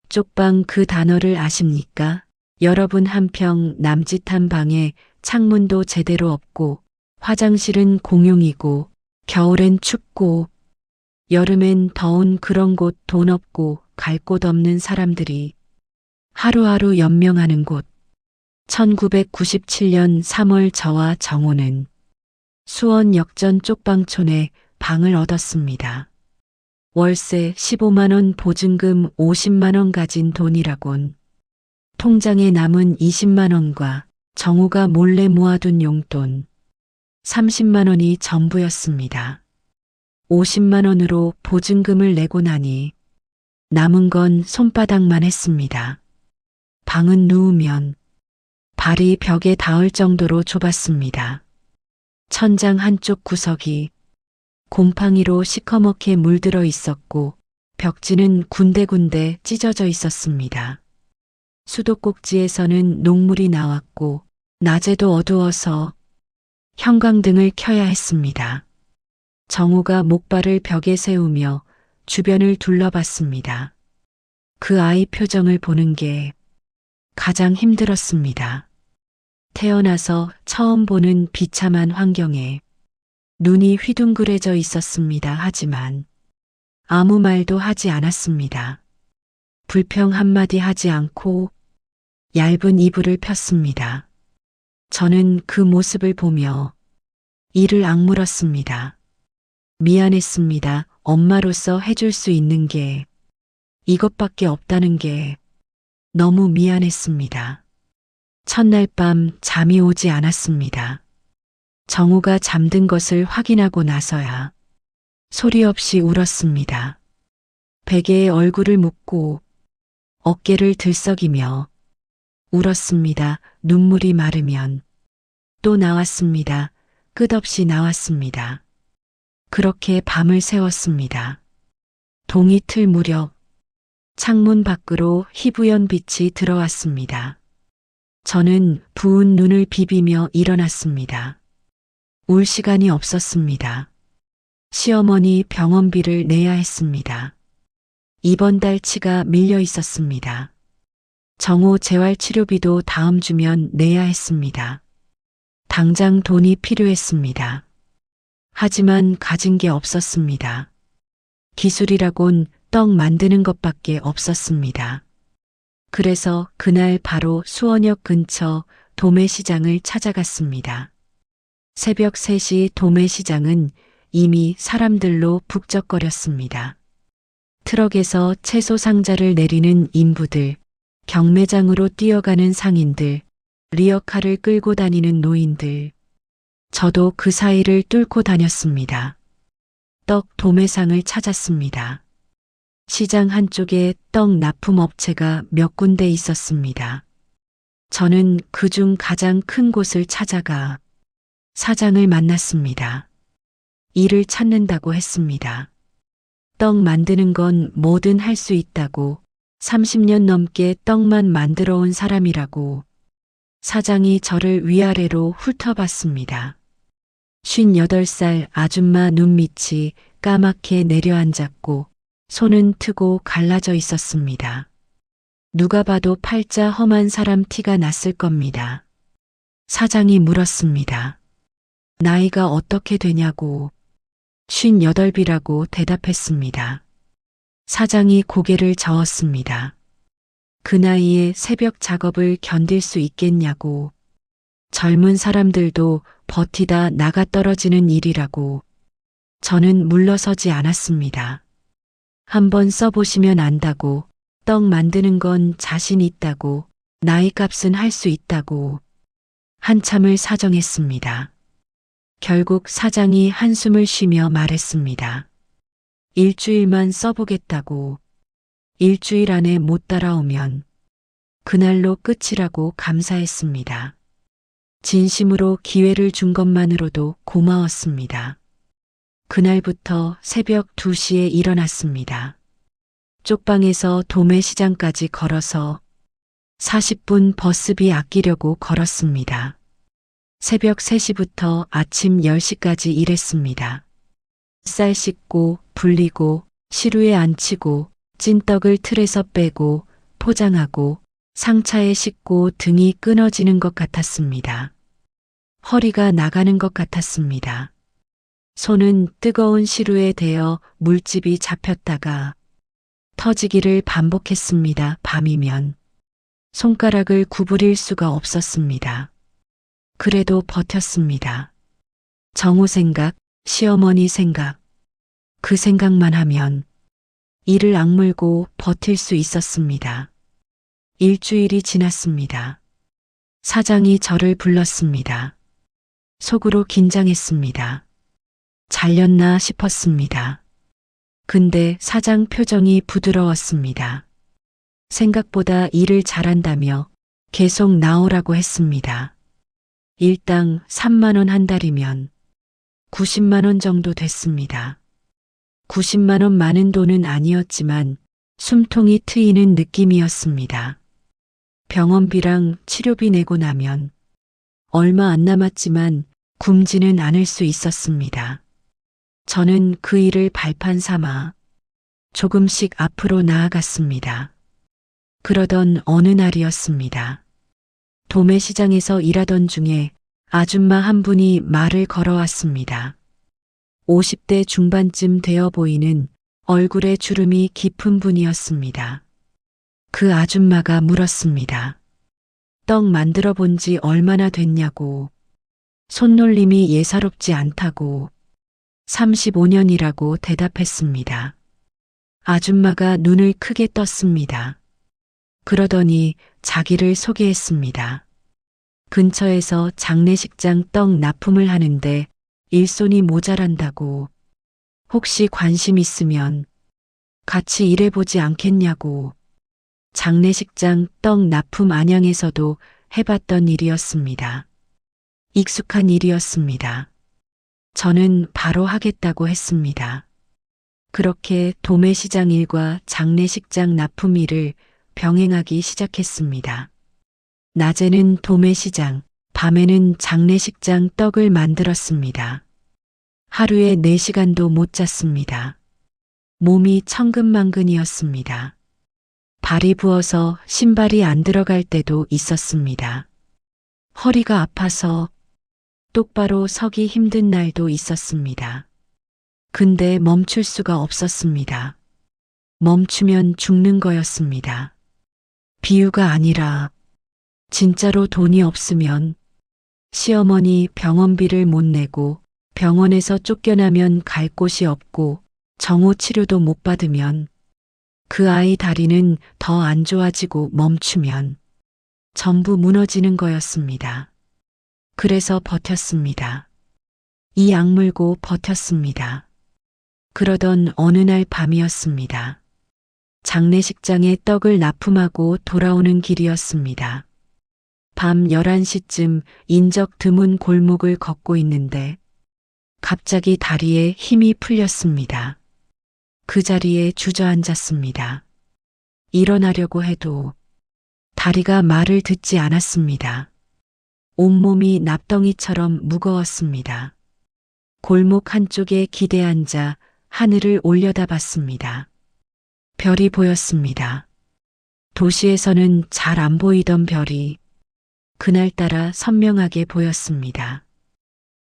쪽방, 그 단어를 아십니까? 여러분, 한평 남짓한 방에 창문도 제대로 없고 화장실은 공용이고 겨울엔 춥고 여름엔 더운 그런 곳, 돈 없고 갈 곳 없는 사람들이 하루하루 연명하는 곳. 1997년 3월 저와 정호는 수원 역전 쪽방촌에 방을 얻었습니다. 월세 15만 원, 보증금 50만 원, 가진 돈이라곤 통장에 남은 20만 원과 정호가 몰래 모아둔 용돈 30만 원이 전부였습니다. 50만 원으로 보증금을 내고 나니 남은 건 손바닥만 했습니다. 방은 누우면 발이 벽에 닿을 정도로 좁았습니다. 천장 한쪽 구석이 곰팡이로 시커멓게 물들어 있었고 벽지는 군데군데 찢어져 있었습니다. 수도꼭지에서는 녹물이 나왔고 낮에도 어두워서 형광등을 켜야 했습니다. 정호가 목발을 벽에 세우며 주변을 둘러봤습니다. 그 아이 표정을 보는 게 가장 힘들었습니다. 태어나서 처음 보는 비참한 환경에 눈이 휘둥그레져 있었습니다. 하지만 아무 말도 하지 않았습니다. 불평 한마디 하지 않고 얇은 이불을 폈습니다. 저는 그 모습을 보며 이를 악물었습니다. 미안했습니다. 엄마로서 해줄 수 있는 게 이것밖에 없다는 게 너무 미안했습니다. 첫날 밤 잠이 오지 않았습니다. 정호가 잠든 것을 확인하고 나서야 소리 없이 울었습니다. 베개에 얼굴을 묻고 어깨를 들썩이며 울었습니다. 눈물이 마르면 또 나왔습니다. 끝없이 나왔습니다. 그렇게 밤을 새웠습니다. 동이 틀 무렵 창문 밖으로 희부연 빛이 들어왔습니다. 저는 부은 눈을 비비며 일어났습니다. 울 시간이 없었습니다. 시어머니 병원비를 내야 했습니다. 이번 달 치가 밀려 있었습니다. 정호 재활치료비도 다음 주면 내야 했습니다. 당장 돈이 필요했습니다. 하지만 가진 게 없었습니다. 기술이라곤 떡 만드는 것밖에 없었습니다. 그래서 그날 바로 수원역 근처 도매시장을 찾아갔습니다. 새벽 3시 도매시장은 이미 사람들로 북적거렸습니다. 트럭에서 채소 상자를 내리는 인부들, 경매장으로 뛰어가는 상인들, 리어카를 끌고 다니는 노인들, 저도 그 사이를 뚫고 다녔습니다. 떡 도매상을 찾았습니다. 시장 한쪽에 떡 납품업체가 몇 군데 있었습니다. 저는 그중 가장 큰 곳을 찾아가 사장을 만났습니다. 일을 찾는다고 했습니다. 떡 만드는 건 뭐든 할 수 있다고 30년 넘게 떡만 만들어 온 사람이라고 사장이 저를 위아래로 훑어봤습니다. 58살 아줌마 눈밑이 까맣게 내려앉았고 손은 트고 갈라져 있었습니다. 누가 봐도 팔자 험한 사람 티가 났을 겁니다. 사장이 물었습니다. 나이가 어떻게 되냐고 58이라고 대답했습니다. 사장이 고개를 저었습니다. 그 나이에 새벽 작업을 견딜 수 있겠냐고 젊은 사람들도 버티다 나가 떨어지는 일이라고 저는 물러서지 않았습니다. 한번 써보시면 안다고 떡 만드는 건 자신 있다고 나이 값은 할 수 있다고 한참을 사정했습니다. 결국 사장이 한숨을 쉬며 말했습니다. 일주일만 써보겠다고 일주일 안에 못 따라오면 그날로 끝이라고 감사했습니다. 진심으로 기회를 준 것만으로도 고마웠습니다. 그날부터 새벽 2시에 일어났습니다. 쪽방에서 도매시장까지 걸어서 40분 버스비 아끼려고 걸었습니다. 새벽 3시부터 아침 10시까지 일했습니다. 쌀 씻고 불리고 시루에 앉히고 찐떡을 틀에서 빼고 포장하고 상차에 싣고 등이 끊어지는 것 같았습니다. 허리가 나가는 것 같았습니다. 손은 뜨거운 시루에 대어 물집이 잡혔다가 터지기를 반복했습니다. 밤이면 손가락을 구부릴 수가 없었습니다. 그래도 버텼습니다. 정우 생각, 시어머니 생각, 그 생각만 하면 이를 악물고 버틸 수 있었습니다. 일주일이 지났습니다. 사장이 저를 불렀습니다. 속으로 긴장했습니다. 잘렸나 싶었습니다. 근데 사장 표정이 부드러웠습니다. 생각보다 일을 잘한다며 계속 나오라고 했습니다. 일당 3만 원 한 달이면 90만 원 정도 됐습니다. 90만 원 많은 돈은 아니었지만 숨통이 트이는 느낌이었습니다. 병원비랑 치료비 내고 나면 얼마 안 남았지만 굶지는 않을 수 있었습니다. 저는 그 일을 발판 삼아 조금씩 앞으로 나아갔습니다. 그러던 어느 날이었습니다. 도매시장에서 일하던 중에 아줌마 한 분이 말을 걸어왔습니다. 50대 중반쯤 되어 보이는 얼굴에 주름이 깊은 분이었습니다. 그 아줌마가 물었습니다. 떡 만들어 본 지 얼마나 됐냐고, 손놀림이 예사롭지 않다고 35년이라고 대답했습니다. 아줌마가 눈을 크게 떴습니다. 그러더니 자기를 소개했습니다. 근처에서 장례식장 떡 납품을 하는데 일손이 모자란다고 혹시 관심 있으면 같이 일해보지 않겠냐고. 장례식장 떡 납품 안양에서도 해봤던 일이었습니다. 익숙한 일이었습니다. 저는 바로 하겠다고 했습니다. 그렇게 도매시장 일과 장례식장 납품 일을 병행하기 시작했습니다. 낮에는 도매시장, 밤에는 장례식장 떡을 만들었습니다. 하루에 4시간도 못 잤습니다. 몸이 천근만근이었습니다. 발이 부어서 신발이 안 들어갈 때도 있었습니다. 허리가 아파서 똑바로 서기 힘든 날도 있었습니다. 근데 멈출 수가 없었습니다. 멈추면 죽는 거였습니다. 비유가 아니라 진짜로 돈이 없으면 시어머니 병원비를 못 내고 병원에서 쫓겨나면 갈 곳이 없고 정호 치료도 못 받으면 그 아이 다리는 더 안 좋아지고 멈추면 전부 무너지는 거였습니다. 그래서 버텼습니다. 이 악물고 버텼습니다. 그러던 어느 날 밤이었습니다. 장례식장에 떡을 납품하고 돌아오는 길이었습니다. 밤 11시쯤 인적 드문 골목을 걷고 있는데 갑자기 다리에 힘이 풀렸습니다. 그 자리에 주저앉았습니다. 일어나려고 해도 다리가 말을 듣지 않았습니다. 온몸이 납덩이처럼 무거웠습니다. 골목 한쪽에 기대 앉아 하늘을 올려다봤습니다. 별이 보였습니다. 도시에서는 잘 안 보이던 별이 그날따라 선명하게 보였습니다.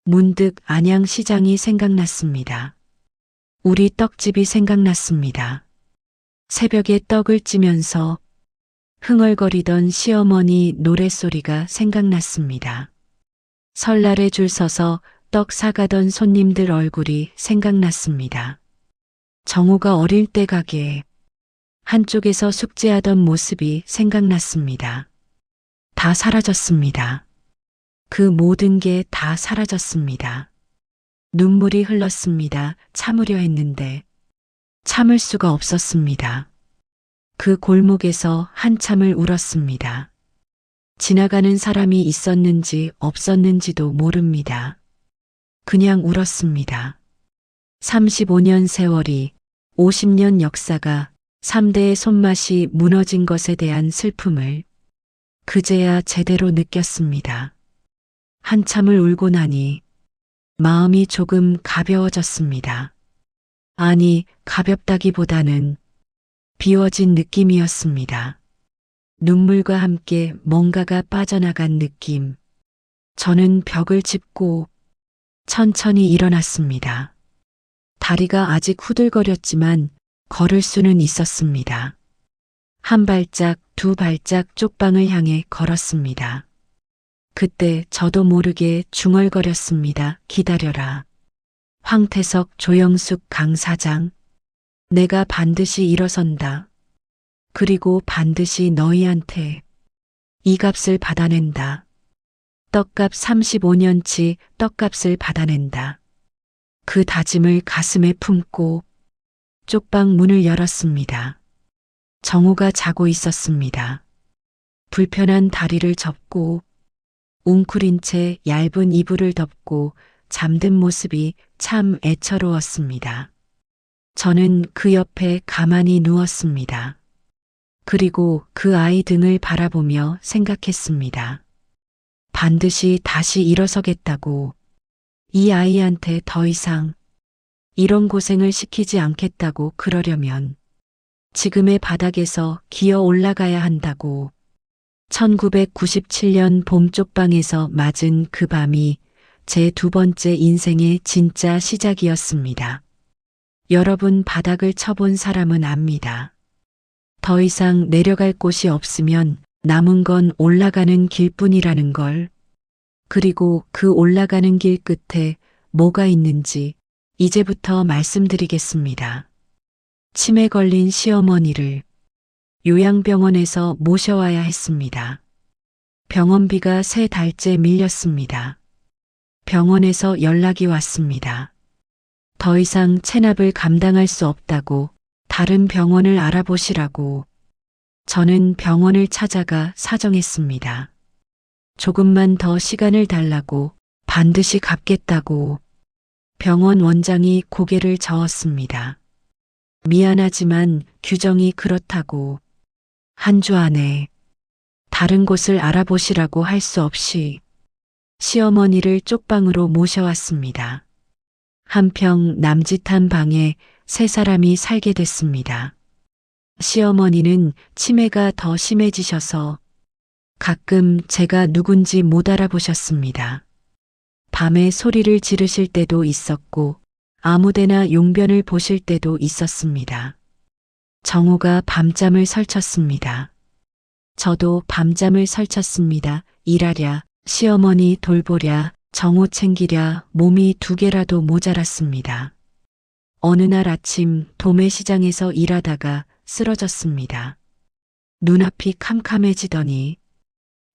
문득 안양시장이 생각났습니다. 우리 떡집이 생각났습니다. 새벽에 떡을 찌면서 흥얼거리던 시어머니 노랫소리가 생각났습니다. 설날에 줄 서서 떡 사가던 손님들 얼굴이 생각났습니다. 정우가 어릴 때 가게에 한쪽에서 숙제하던 모습이 생각났습니다. 다 사라졌습니다. 그 모든 게 다 사라졌습니다. 눈물이 흘렀습니다. 참으려 했는데 참을 수가 없었습니다. 그 골목에서 한참을 울었습니다. 지나가는 사람이 있었는지 없었는지도 모릅니다. 그냥 울었습니다. 35년 세월이, 50년 역사가 3대의 손맛이 무너진 것에 대한 슬픔을 그제야 제대로 느꼈습니다. 한참을 울고 나니 마음이 조금 가벼워졌습니다. 아니, 가볍다기보다는 비워진 느낌이었습니다. 눈물과 함께 뭔가가 빠져나간 느낌. 저는 벽을 짚고 천천히 일어났습니다. 다리가 아직 후들거렸지만 걸을 수는 있었습니다. 한 발짝, 두 발짝 쪽방을 향해 걸었습니다. 그때 저도 모르게 중얼거렸습니다. 기다려라. 황태석, 조영숙, 강 사장. 내가 반드시 일어선다. 그리고 반드시 너희한테 이 값을 받아낸다. 떡값 35년치 떡값을 받아낸다. 그 다짐을 가슴에 품고 쪽방 문을 열었습니다. 정우가 자고 있었습니다. 불편한 다리를 접고 웅크린 채 얇은 이불을 덮고 잠든 모습이 참 애처로웠습니다. 저는 그 옆에 가만히 누웠습니다. 그리고 그 아이 등을 바라보며 생각했습니다. 반드시 다시 일어서겠다고, 이 아이한테 더 이상 이런 고생을 시키지 않겠다고 그러려면 지금의 바닥에서 기어 올라가야 한다고. 1997년 봄 쪽방에서 맞은 그 밤이 제 두 번째 인생의 진짜 시작이었습니다. 여러분, 바닥을 쳐본 사람은 압니다. 더 이상 내려갈 곳이 없으면 남은 건 올라가는 길뿐이라는 걸. 그리고 그 올라가는 길 끝에 뭐가 있는지 이제부터 말씀드리겠습니다. 치매 걸린 시어머니를 요양병원에서 모셔와야 했습니다. 병원비가 3달째 밀렸습니다. 병원에서 연락이 왔습니다. 더 이상 체납을 감당할 수 없다고, 다른 병원을 알아보시라고. 저는 병원을 찾아가 사정했습니다. 조금만 더 시간을 달라고, 반드시 갚겠다고. 병원 원장이 고개를 저었습니다. 미안하지만 규정이 그렇다고. 한 주 안에 다른 곳을 알아보시라고 할 수 없이 시어머니를 쪽방으로 모셔왔습니다. 한평 남짓한 방에 3사람이 살게 됐습니다. 시어머니는 치매가 더 심해지셔서 가끔 제가 누군지 못 알아보셨습니다. 밤에 소리를 지르실 때도 있었고 아무데나 용변을 보실 때도 있었습니다. 정우가 밤잠을 설쳤습니다. 저도 밤잠을 설쳤습니다. 일하랴, 시어머니 돌보랴, 정우 챙기랴 몸이 2개라도 모자랐습니다. 어느 날 아침 도매시장에서 일하다가 쓰러졌습니다. 눈앞이 캄캄해지더니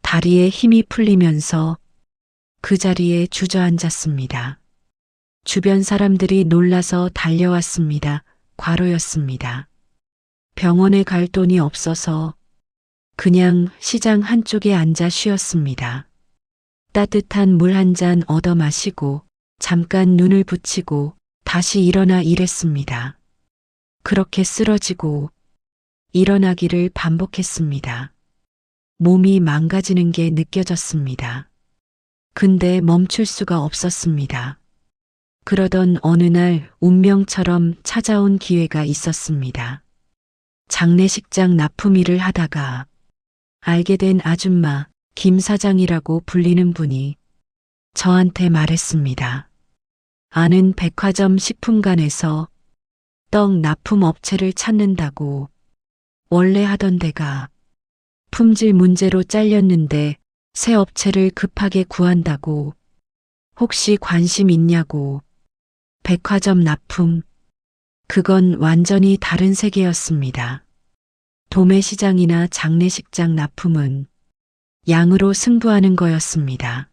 다리에 힘이 풀리면서 그 자리에 주저앉았습니다. 주변 사람들이 놀라서 달려왔습니다. 과로였습니다. 병원에 갈 돈이 없어서 그냥 시장 한쪽에 앉아 쉬었습니다. 따뜻한 물 한 잔 얻어 마시고 잠깐 눈을 붙이고 다시 일어나 일했습니다. 그렇게 쓰러지고 일어나기를 반복했습니다. 몸이 망가지는 게 느껴졌습니다. 근데 멈출 수가 없었습니다. 그러던 어느 날 운명처럼 찾아온 기회가 있었습니다. 장례식장 납품 일을 하다가 알게 된 아줌마 김 사장이라고 불리는 분이 저한테 말했습니다. 아는 백화점 식품관에서 떡 납품 업체를 찾는다고. 원래 하던 데가 품질 문제로 잘렸는데 새 업체를 급하게 구한다고. 혹시 관심 있냐고. 백화점 납품. 그건 완전히 다른 세계였습니다. 도매시장이나 장례식장 납품은 양으로 승부하는 거였습니다.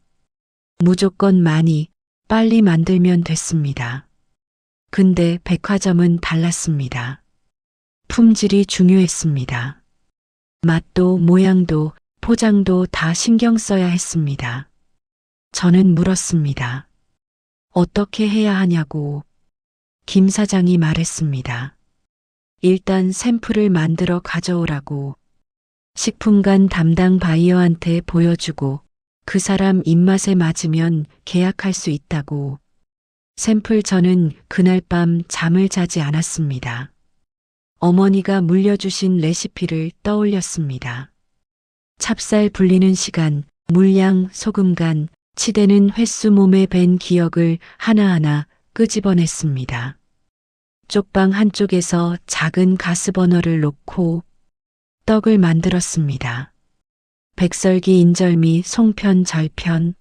무조건 많이, 빨리 만들면 됐습니다. 근데 백화점은 달랐습니다. 품질이 중요했습니다. 맛도 모양도 포장도 다 신경 써야 했습니다. 저는 물었습니다. 어떻게 해야 하냐고. 김 사장이 말했습니다. 일단 샘플을 만들어 가져오라고. 식품관 담당 바이어한테 보여주고 그 사람 입맛에 맞으면 계약할 수 있다고. 샘플. 저는 그날 밤 잠을 자지 않았습니다. 어머니가 물려주신 레시피를 떠올렸습니다. 찹쌀 불리는 시간, 물량, 소금간, 치대는 횟수, 몸에 밴 기억을 하나하나 끄집어냈습니다. 쪽방 한쪽에서 작은 가스버너를 놓고 떡을 만들었습니다. 백설기, 인절미, 송편, 절편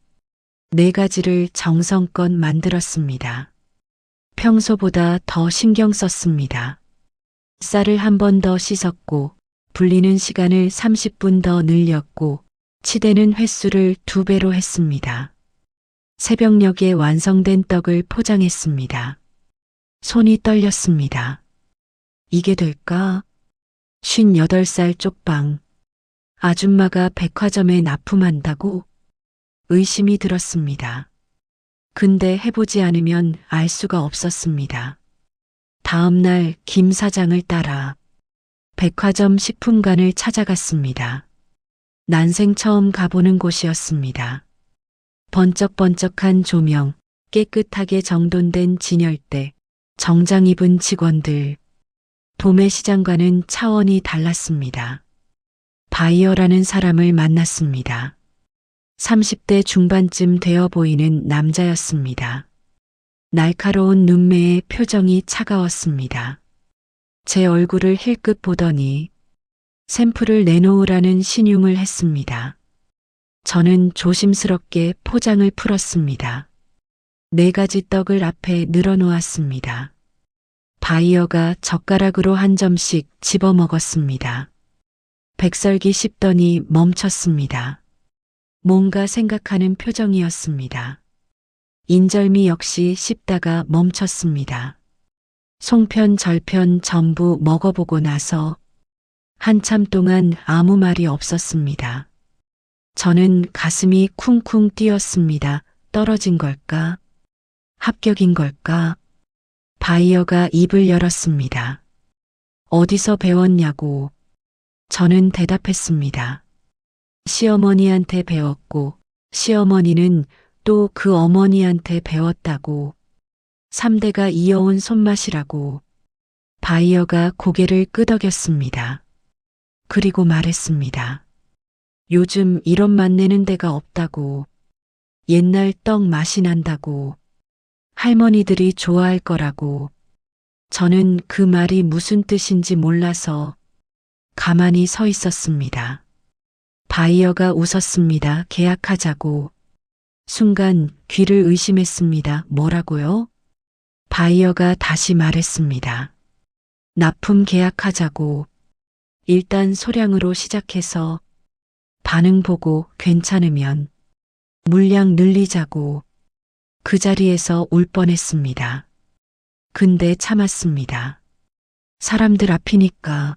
4가지를 정성껏 만들었습니다. 평소보다 더 신경 썼습니다. 쌀을 한 번 더 씻었고 불리는 시간을 30분 더 늘렸고 치대는 횟수를 2배로 했습니다. 새벽녘에 완성된 떡을 포장했습니다. 손이 떨렸습니다. 이게 될까? 58살 쪽방. 아줌마가 백화점에 납품한다고? 의심이 들었습니다. 근데 해보지 않으면 알 수가 없었습니다. 다음 날 김 사장을 따라 백화점 식품관을 찾아갔습니다. 난생 처음 가보는 곳이었습니다. 번쩍번쩍한 조명, 깨끗하게 정돈된 진열대, 정장 입은 직원들. 도매시장과는 차원이 달랐습니다. 바이어라는 사람을 만났습니다. 30대 중반쯤 되어 보이는 남자였습니다. 날카로운 눈매에 표정이 차가웠습니다. 제 얼굴을 힐끗 보더니 샘플을 내놓으라는 신용을 했습니다. 저는 조심스럽게 포장을 풀었습니다. 4가지 떡을 앞에 늘어놓았습니다. 바이어가 젓가락으로 한 점씩 집어 먹었습니다. 백설기 씹더니 멈췄습니다. 뭔가 생각하는 표정이었습니다. 인절미 역시 씹다가 멈췄습니다. 송편, 절편 전부 먹어보고 나서 한참 동안 아무 말이 없었습니다. 저는 가슴이 쿵쿵 뛰었습니다. 떨어진 걸까? 합격인 걸까? 바이어가 입을 열었습니다. 어디서 배웠냐고. 저는 대답했습니다. 시어머니한테 배웠고 시어머니는 또 그 어머니한테 배웠다고. 3대가 이어온 손맛이라고. 바이어가 고개를 끄덕였습니다. 그리고 말했습니다. 요즘 이런 맛 내는 데가 없다고. 옛날 떡 맛이 난다고. 할머니들이 좋아할 거라고. 저는 그 말이 무슨 뜻인지 몰라서 가만히 서 있었습니다. 바이어가 웃었습니다. 계약하자고. 순간 귀를 의심했습니다. 뭐라고요? 바이어가 다시 말했습니다. 납품 계약하자고. 일단 소량으로 시작해서 반응 보고 괜찮으면 물량 늘리자고. 그 자리에서 울 뻔했습니다. 근데 참았습니다. 사람들 앞이니까.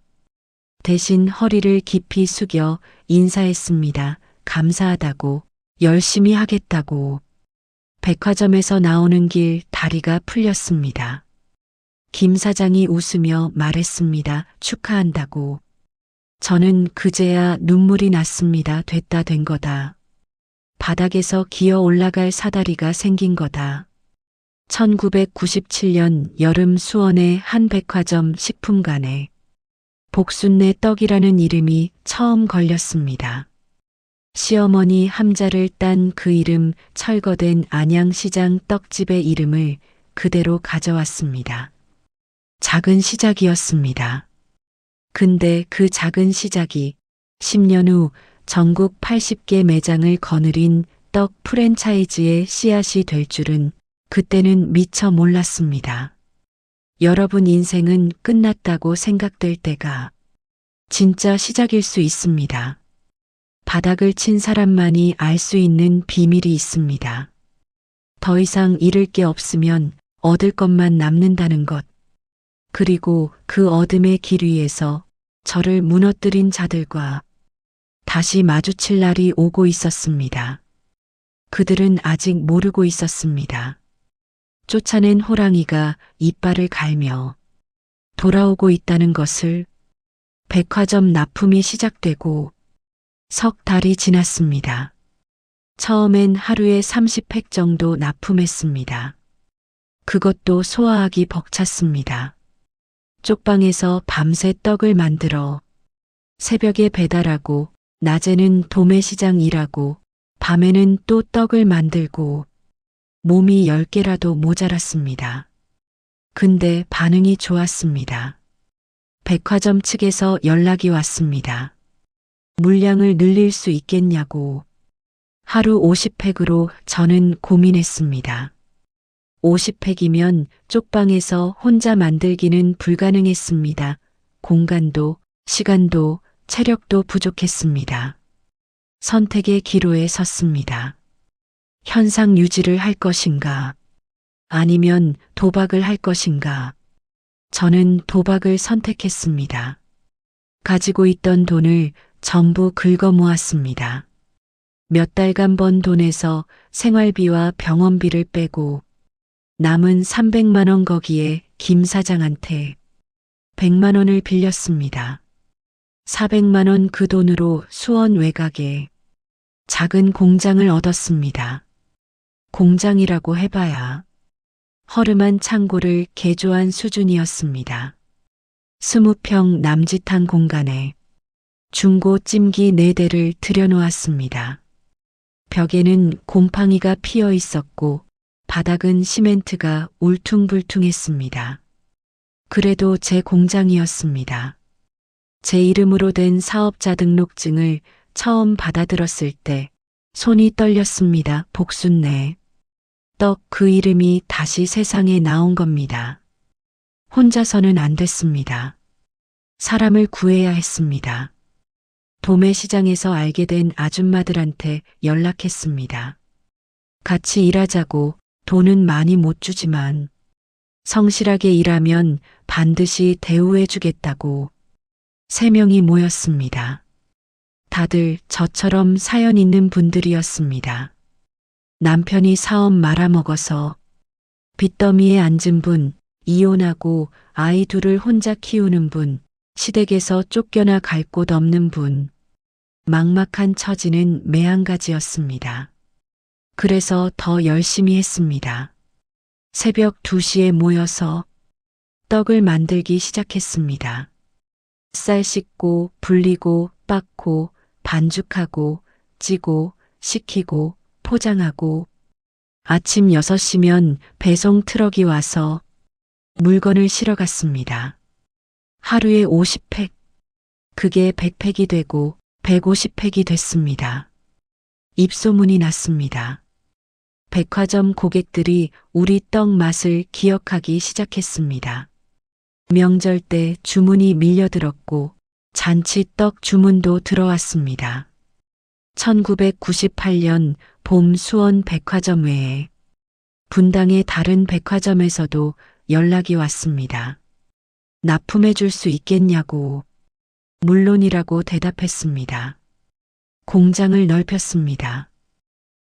대신 허리를 깊이 숙여 인사했습니다. 감사하다고, 열심히 하겠다고. 백화점에서 나오는 길 다리가 풀렸습니다. 김 사장이 웃으며 말했습니다. 축하한다고. 저는 그제야 눈물이 났습니다. 됐다 된 거다. 바닥에서 기어 올라갈 사다리가 생긴 거다. 1997년 여름 수원의 한 백화점 식품관에 복순내 떡이라는 이름이 처음 걸렸습니다. 시어머니 함자를 딴 그 이름 철거된 안양시장 떡집의 이름을 그대로 가져왔습니다. 작은 시작이었습니다. 근데 그 작은 시작이 10년 후 전국 80개 매장을 거느린 떡 프랜차이즈의 씨앗이 될 줄은 그때는 미처 몰랐습니다. 여러분 인생은 끝났다고 생각될 때가 진짜 시작일 수 있습니다. 바닥을 친 사람만이 알 수 있는 비밀이 있습니다. 더 이상 잃을 게 없으면 얻을 것만 남는다는 것. 그리고 그 어둠의 길 위에서 저를 무너뜨린 자들과 다시 마주칠 날이 오고 있었습니다. 그들은 아직 모르고 있었습니다. 쫓아낸 호랑이가 이빨을 갈며 돌아오고 있다는 것을. 백화점 납품이 시작되고 석 달이 지났습니다. 처음엔 하루에 30팩 정도 납품했습니다. 그것도 소화하기 벅찼습니다. 쪽방에서 밤새 떡을 만들어 새벽에 배달하고 낮에는 도매시장 일하고 밤에는 또 떡을 만들고 몸이 10개라도 모자랐습니다. 근데 반응이 좋았습니다. 백화점 측에서 연락이 왔습니다. 물량을 늘릴 수 있겠냐고. 하루 50팩으로 저는 고민했습니다. 50팩이면 쪽방에서 혼자 만들기는 불가능했습니다. 공간도, 시간도, 체력도 부족했습니다. 선택의 기로에 섰습니다. 현상 유지를 할 것인가? 아니면 도박을 할 것인가? 저는 도박을 선택했습니다. 가지고 있던 돈을 전부 긁어 모았습니다. 몇 달간 번 돈에서 생활비와 병원비를 빼고 남은 300만 원 거기에 김 사장한테 100만 원을 빌렸습니다. 400만 원 그 돈으로 수원 외곽에 작은 공장을 얻었습니다. 공장이라고 해봐야 허름한 창고를 개조한 수준이었습니다. 20평 남짓한 공간에 중고 찜기 4대를 들여놓았습니다. 벽에는 곰팡이가 피어 있었고 바닥은 시멘트가 울퉁불퉁했습니다. 그래도 제 공장이었습니다. 제 이름으로 된 사업자 등록증을 처음 받아들었을 때 손이 떨렸습니다. 복순내. 떡 그 이름이 다시 세상에 나온 겁니다. 혼자서는 안 됐습니다. 사람을 구해야 했습니다. 도매시장에서 알게 된 아줌마들한테 연락했습니다. 같이 일하자고. 돈은 많이 못 주지만 성실하게 일하면 반드시 대우해 주겠다고. 3명이 모였습니다. 다들 저처럼 사연 있는 분들이었습니다. 남편이 사업 말아먹어서 빚더미에 앉은 분, 이혼하고 아이 둘을 혼자 키우는 분, 시댁에서 쫓겨나 갈 곳 없는 분. 막막한 처지는 매한가지였습니다. 그래서 더 열심히 했습니다. 새벽 2시에 모여서 떡을 만들기 시작했습니다. 쌀 씻고, 불리고, 빻고, 반죽하고, 찌고, 식히고, 포장하고. 아침 6시면 배송 트럭이 와서 물건을 실어 갔습니다. 하루에 50팩. 그게 100팩이 되고 150팩이 됐습니다. 입소문이 났습니다. 백화점 고객들이 우리 떡 맛을 기억하기 시작했습니다. 명절 때 주문이 밀려들었고 잔치 떡 주문도 들어왔습니다. 1998년 봄 수원 백화점 외에 분당의 다른 백화점에서도 연락이 왔습니다. 납품해 줄 수 있겠냐고. 물론이라고 대답했습니다. 공장을 넓혔습니다.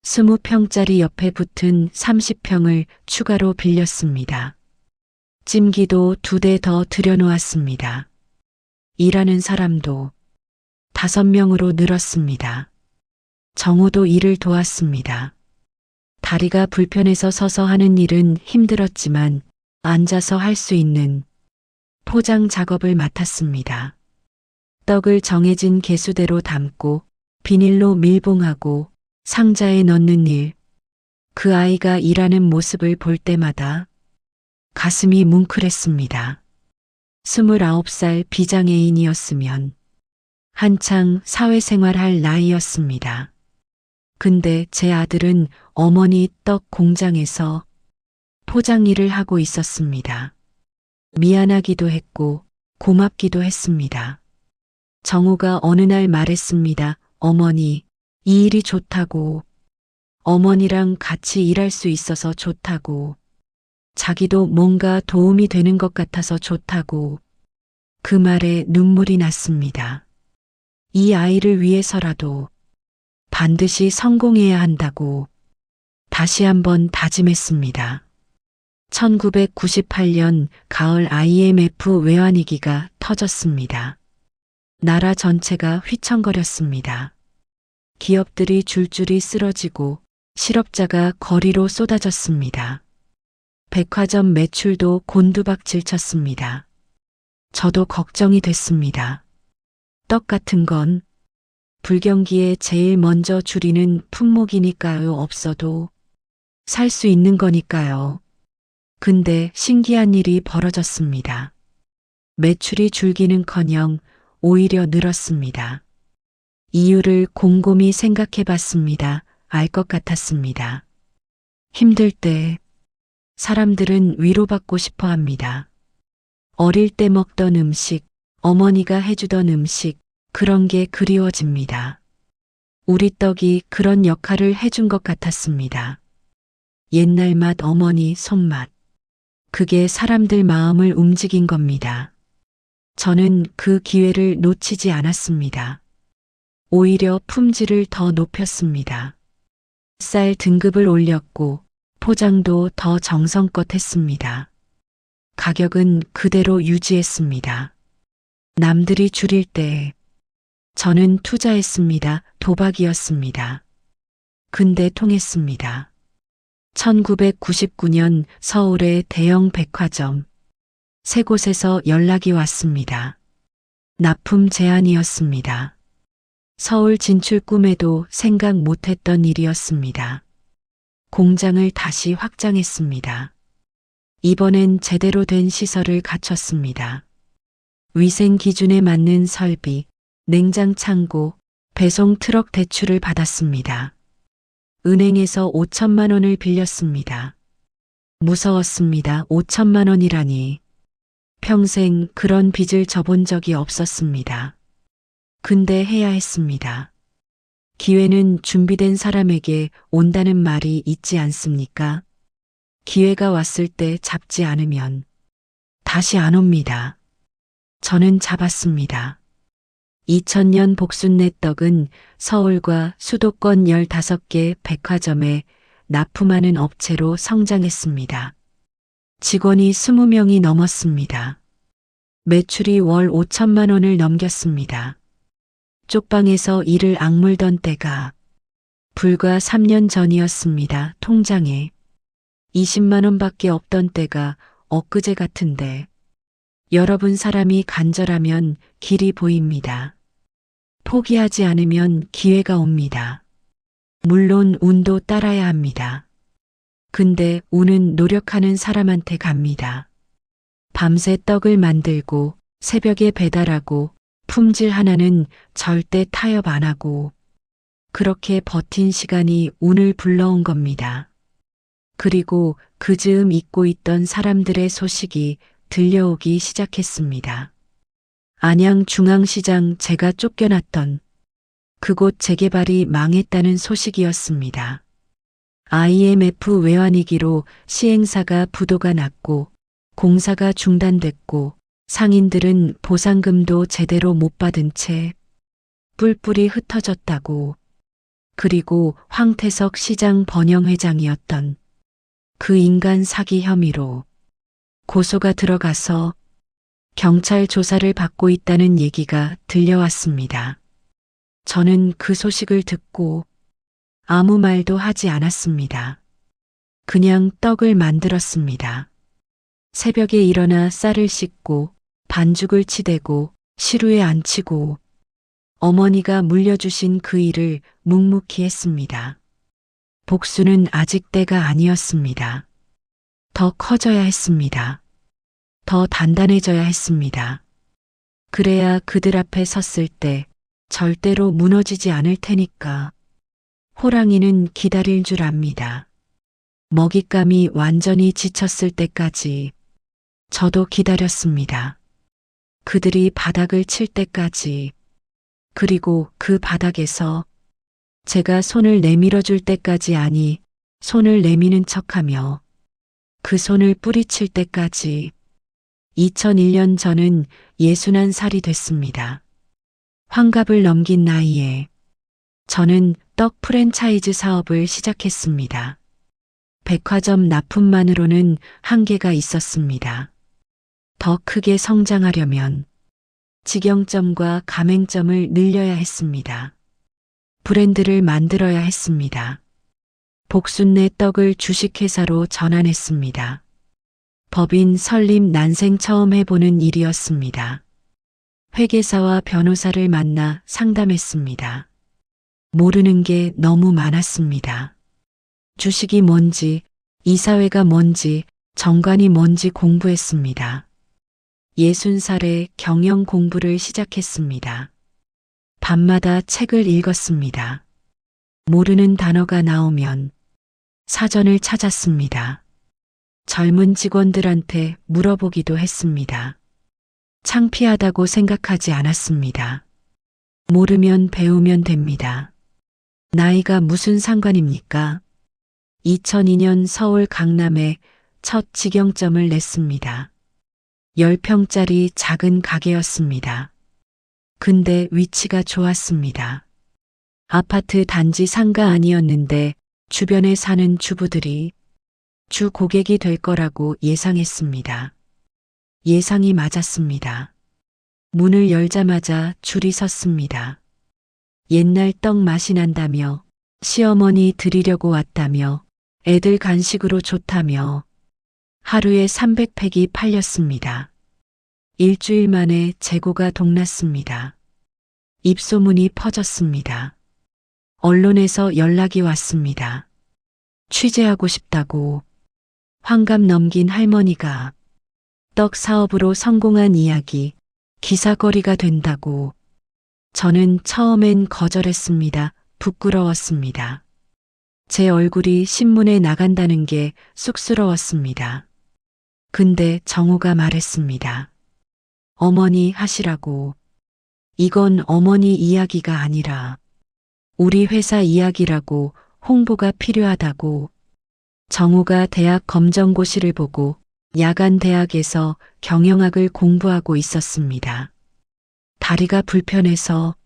20평짜리 옆에 붙은 30평을 추가로 빌렸습니다. 찜기도 2대 더 들여놓았습니다. 일하는 사람도 5명으로 늘었습니다. 정호도 일을 도왔습니다. 다리가 불편해서 서서 하는 일은 힘들었지만 앉아서 할 수 있는 포장 작업을 맡았습니다. 떡을 정해진 개수대로 담고 비닐로 밀봉하고 상자에 넣는 일. 그 아이가 일하는 모습을 볼 때마다 가슴이 뭉클했습니다. 29살 비장애인이었으면 한창 사회생활할 나이였습니다. 근데 제 아들은 어머니 떡 공장에서 포장 일을 하고 있었습니다. 미안하기도 했고 고맙기도 했습니다. 정우가 어느 날 말했습니다. 어머니, 이 일이 좋다고. 어머니랑 같이 일할 수 있어서 좋다고. 자기도 뭔가 도움이 되는 것 같아서 좋다고. 그 말에 눈물이 났습니다. 이 아이를 위해서라도 반드시 성공해야 한다고 다시 한번 다짐했습니다. 1998년 가을 IMF 외환위기가 터졌습니다. 나라 전체가 휘청거렸습니다. 기업들이 줄줄이 쓰러지고 실업자가 거리로 쏟아졌습니다. 백화점 매출도 곤두박질 쳤습니다. 저도 걱정이 됐습니다. 떡 같은 건 불경기에 제일 먼저 줄이는 품목이니까요. 없어도 살 수 있는 거니까요. 근데 신기한 일이 벌어졌습니다. 매출이 줄기는커녕 오히려 늘었습니다. 이유를 곰곰이 생각해 봤습니다. 알 것 같았습니다. 힘들 때 사람들은 위로받고 싶어 합니다. 어릴 때 먹던 음식, 어머니가 해주던 음식, 그런 게 그리워집니다. 우리 떡이 그런 역할을 해준 것 같았습니다. 옛날 맛, 어머니 손맛. 그게 사람들 마음을 움직인 겁니다. 저는 그 기회를 놓치지 않았습니다. 오히려 품질을 더 높였습니다. 쌀 등급을 올렸고 포장도 더 정성껏 했습니다. 가격은 그대로 유지했습니다. 남들이 줄일 때 저는 투자했습니다. 도박이었습니다. 근데 통했습니다. 1999년 서울의 대형 백화점. 세 곳에서 연락이 왔습니다. 납품 제안이었습니다. 서울 진출 꿈에도 생각 못했던 일이었습니다. 공장을 다시 확장했습니다. 이번엔 제대로 된 시설을 갖췄습니다. 위생 기준에 맞는 설비, 냉장 창고, 배송 트럭 대출을 받았습니다. 은행에서 5천만 원을 빌렸습니다. 무서웠습니다. 5천만 원이라니. 평생 그런 빚을 져본 적이 없었습니다. 근데 해야 했습니다. 기회는 준비된 사람에게 온다는 말이 있지 않습니까? 기회가 왔을 때 잡지 않으면 다시 안 옵니다. 저는 잡았습니다. 2000년 복순내 떡은 서울과 수도권 15개 백화점에 납품하는 업체로 성장했습니다. 직원이 20명이 넘었습니다. 매출이 월 5천만 원을 넘겼습니다. 쪽방에서 이를 악물던 때가 불과 3년 전이었습니다. 통장에 20만 원밖에 없던 때가 엊그제 같은데 여러분 사람이 간절하면 길이 보입니다. 포기하지 않으면 기회가 옵니다. 물론 운도 따라야 합니다. 근데 운은 노력하는 사람한테 갑니다. 밤새 떡을 만들고 새벽에 배달하고 품질 하나는 절대 타협 안 하고 그렇게 버틴 시간이 운을 불러온 겁니다. 그리고 그 즈음 잊고 있던 사람들의 소식이 들려오기 시작했습니다. 안양 중앙시장 제가 쫓겨났던 그곳 재개발이 망했다는 소식이었습니다. IMF 외환위기로 시행사가 부도가 났고 공사가 중단됐고 상인들은 보상금도 제대로 못 받은 채 뿔뿔이 흩어졌다고. 그리고 황태석 시장 번영회장이었던 그 인간 사기 혐의로 고소가 들어가서 경찰 조사를 받고 있다는 얘기가 들려왔습니다. 저는 그 소식을 듣고 아무 말도 하지 않았습니다. 그냥 떡을 만들었습니다. 새벽에 일어나 쌀을 씻고 반죽을 치대고 시루에 앉히고 어머니가 물려주신 그 일을 묵묵히 했습니다. 복수는 아직 때가 아니었습니다. 더 커져야 했습니다. 더 단단해져야 했습니다. 그래야 그들 앞에 섰을 때 절대로 무너지지 않을 테니까. 호랑이는 기다릴 줄 압니다. 먹잇감이 완전히 지쳤을 때까지 저도 기다렸습니다. 그들이 바닥을 칠 때까지, 그리고 그 바닥에서 제가 손을 내밀어 줄 때까지, 아니, 손을 내미는 척하며 그 손을 뿌리칠 때까지. 2001년 저는 61살이 됐습니다. 환갑을 넘긴 나이에 저는 떡 프랜차이즈 사업을 시작했습니다. 백화점 납품만으로는 한계가 있었습니다. 더 크게 성장하려면 직영점과 가맹점을 늘려야 했습니다. 브랜드를 만들어야 했습니다. 복순내 떡을 주식회사로 전환했습니다. 법인 설립 난생 처음 해보는 일이었습니다. 회계사와 변호사를 만나 상담했습니다. 모르는 게 너무 많았습니다. 주식이 뭔지, 이사회가 뭔지, 정관이 뭔지 공부했습니다. 60살에 경영 공부를 시작했습니다. 밤마다 책을 읽었습니다. 모르는 단어가 나오면 사전을 찾았습니다. 젊은 직원들한테 물어보기도 했습니다. 창피하다고 생각하지 않았습니다. 모르면 배우면 됩니다. 나이가 무슨 상관입니까? 2002년 서울 강남에 첫 직영점을 냈습니다. 10평짜리 작은 가게였습니다. 근데 위치가 좋았습니다. 아파트 단지 상가 아니었는데 주변에 사는 주부들이 주 고객이 될 거라고 예상했습니다. 예상이 맞았습니다. 문을 열자마자 줄이 섰습니다. 옛날 떡 맛이 난다며, 시어머니 드리려고 왔다며, 애들 간식으로 좋다며 하루에 300팩이 팔렸습니다. 일주일 만에 재고가 동났습니다. 입소문이 퍼졌습니다. 언론에서 연락이 왔습니다. 취재하고 싶다고. 환갑 넘긴 할머니가 떡 사업으로 성공한 이야기, 기사거리가 된다고. 저는 처음엔 거절했습니다. 부끄러웠습니다. 제 얼굴이 신문에 나간다는 게 쑥스러웠습니다. 근데 정우가 말했습니다. 어머니 하시라고. 이건 어머니 이야기가 아니라 우리 회사 이야기라고, 홍보가 필요하다고. 정우가 대학 검정고시를 보고 야간 대학에서 경영학을 공부하고 있었습니다. 다리가 불편해서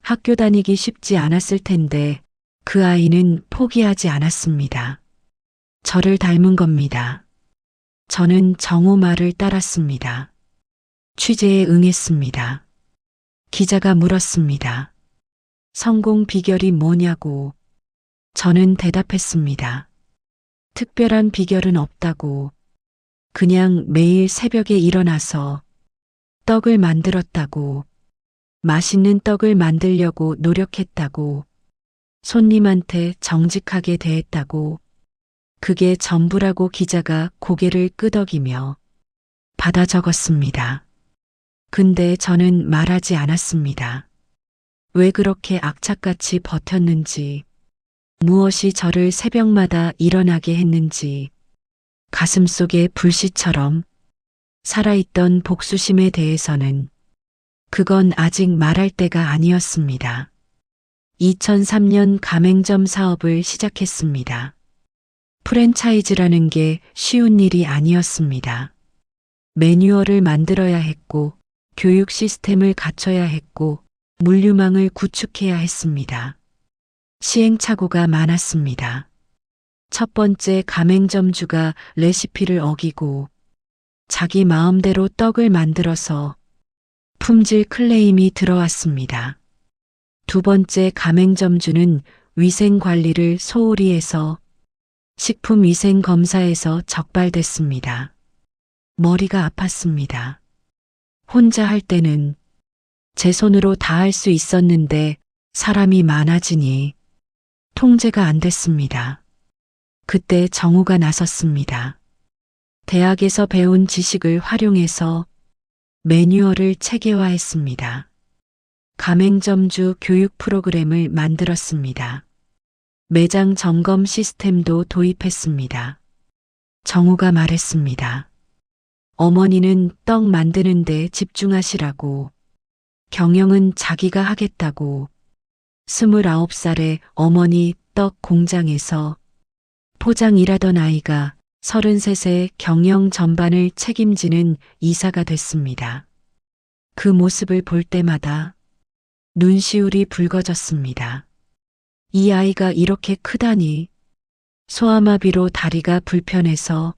학교 다니기 쉽지 않았을 텐데 그 아이는 포기하지 않았습니다. 저를 닮은 겁니다. 저는 정우 말을 따랐습니다. 취재에 응했습니다. 기자가 물었습니다. 성공 비결이 뭐냐고. 저는 대답했습니다. 특별한 비결은 없다고. 그냥 매일 새벽에 일어나서 떡을 만들었다고. 맛있는 떡을 만들려고 노력했다고. 손님한테 정직하게 대했다고. 그게 전부라고. 기자가 고개를 끄덕이며 받아 적었습니다. 근데 저는 말하지 않았습니다. 왜 그렇게 악착같이 버텼는지, 무엇이 저를 새벽마다 일어나게 했는지, 가슴속에 불씨처럼 살아있던 복수심에 대해서는 그건 아직 말할 때가 아니었습니다. 2003년 가맹점 사업을 시작했습니다. 프랜차이즈라는 게 쉬운 일이 아니었습니다. 매뉴얼을 만들어야 했고, 교육 시스템을 갖춰야 했고, 물류망을 구축해야 했습니다. 시행착오가 많았습니다. 첫 번째 가맹점주가 레시피를 어기고 자기 마음대로 떡을 만들어서 품질 클레임이 들어왔습니다. 두 번째 가맹점주는 위생 관리를 소홀히 해서 식품위생검사에서 적발됐습니다. 머리가 아팠습니다. 혼자 할 때는 제 손으로 다 할 수 있었는데 사람이 많아지니 통제가 안 됐습니다. 그때 정우가 나섰습니다. 대학에서 배운 지식을 활용해서 매뉴얼을 체계화했습니다. 가맹점주 교육 프로그램을 만들었습니다. 매장 점검 시스템도 도입했습니다. 정우가 말했습니다. 어머니는 떡 만드는 데 집중하시라고. 경영은 자기가 하겠다고. 29살에 어머니 떡 공장에서 포장 일하던 아이가 33세 경영 전반을 책임지는 이사가 됐습니다. 그 모습을 볼 때마다 눈시울이 붉어졌습니다. 이 아이가 이렇게 크다니. 소아마비로 다리가 불편해서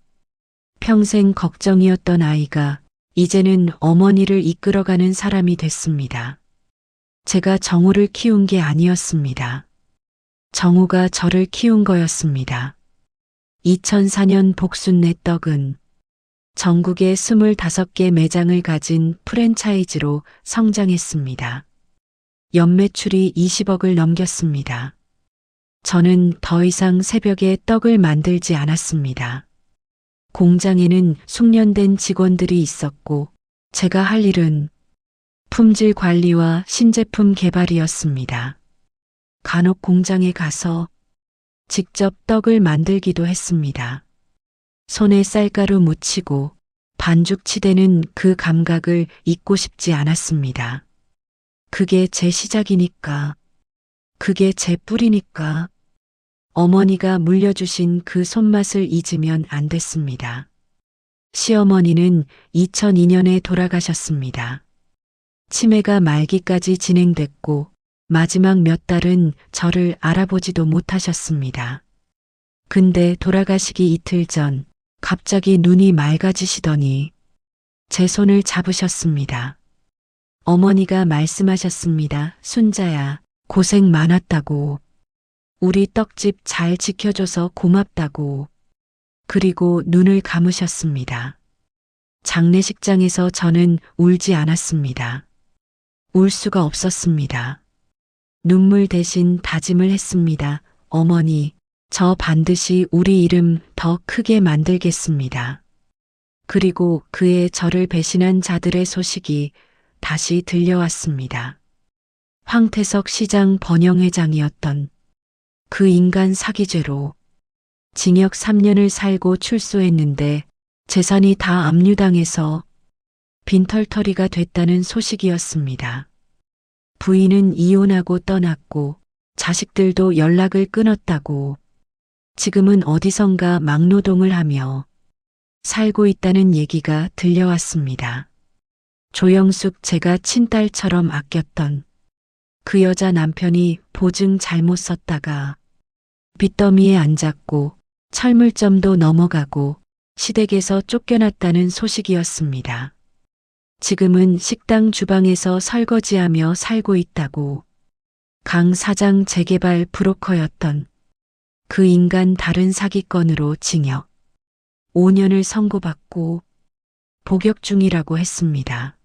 평생 걱정이었던 아이가 이제는 어머니를 이끌어가는 사람이 됐습니다. 제가 정우를 키운 게 아니었습니다. 정우가 저를 키운 거였습니다. 2004년 복순내 떡은 전국에 25개 매장을 가진 프랜차이즈로 성장했습니다. 연매출이 20억을 넘겼습니다. 저는 더 이상 새벽에 떡을 만들지 않았습니다. 공장에는 숙련된 직원들이 있었고 제가 할 일은 품질 관리와 신제품 개발이었습니다. 간혹 공장에 가서 직접 떡을 만들기도 했습니다. 손에 쌀가루 묻히고 반죽 치대는 그 감각을 잊고 싶지 않았습니다. 그게 제 시작이니까. 그게 제 뿌리니까. 어머니가 물려주신 그 손맛을 잊으면 안 됐습니다. 시어머니는 2002년에 돌아가셨습니다. 치매가 말기까지 진행됐고 마지막 몇 달은 저를 알아보지도 못하셨습니다. 근데 돌아가시기 이틀 전 갑자기 눈이 맑아지시더니 제 손을 잡으셨습니다. 어머니가 말씀하셨습니다. 순자야, 고생 많았다고. 우리 떡집 잘 지켜줘서 고맙다고. 그리고 눈을 감으셨습니다. 장례식장에서 저는 울지 않았습니다. 울 수가 없었습니다. 눈물 대신 다짐을 했습니다. 어머니, 저 반드시 우리 이름 더 크게 만들겠습니다. 그리고 그의 저를 배신한 자들의 소식이 다시 들려왔습니다. 황태석 시장 번영회장이었던 그 인간 사기죄로 징역 3년을 살고 출소했는데 재산이 다 압류당해서 빈털터리가 됐다는 소식이었습니다. 부인은 이혼하고 떠났고 자식들도 연락을 끊었다고 지금은 어디선가 막노동을 하며 살고 있다는 얘기가 들려왔습니다. 조영숙 제가 친딸처럼 아꼈던 그 여자 남편이 보증 잘못 썼다가 빚더미에 앉았고 철물점도 넘어가고 시댁에서 쫓겨났다는 소식이었습니다. 지금은 식당 주방에서 설거지하며 살고 있다고. 강 사장 재개발 브로커였던 그 인간 다른 사기건으로 징역 5년을 선고받고 복역 중이라고 했습니다.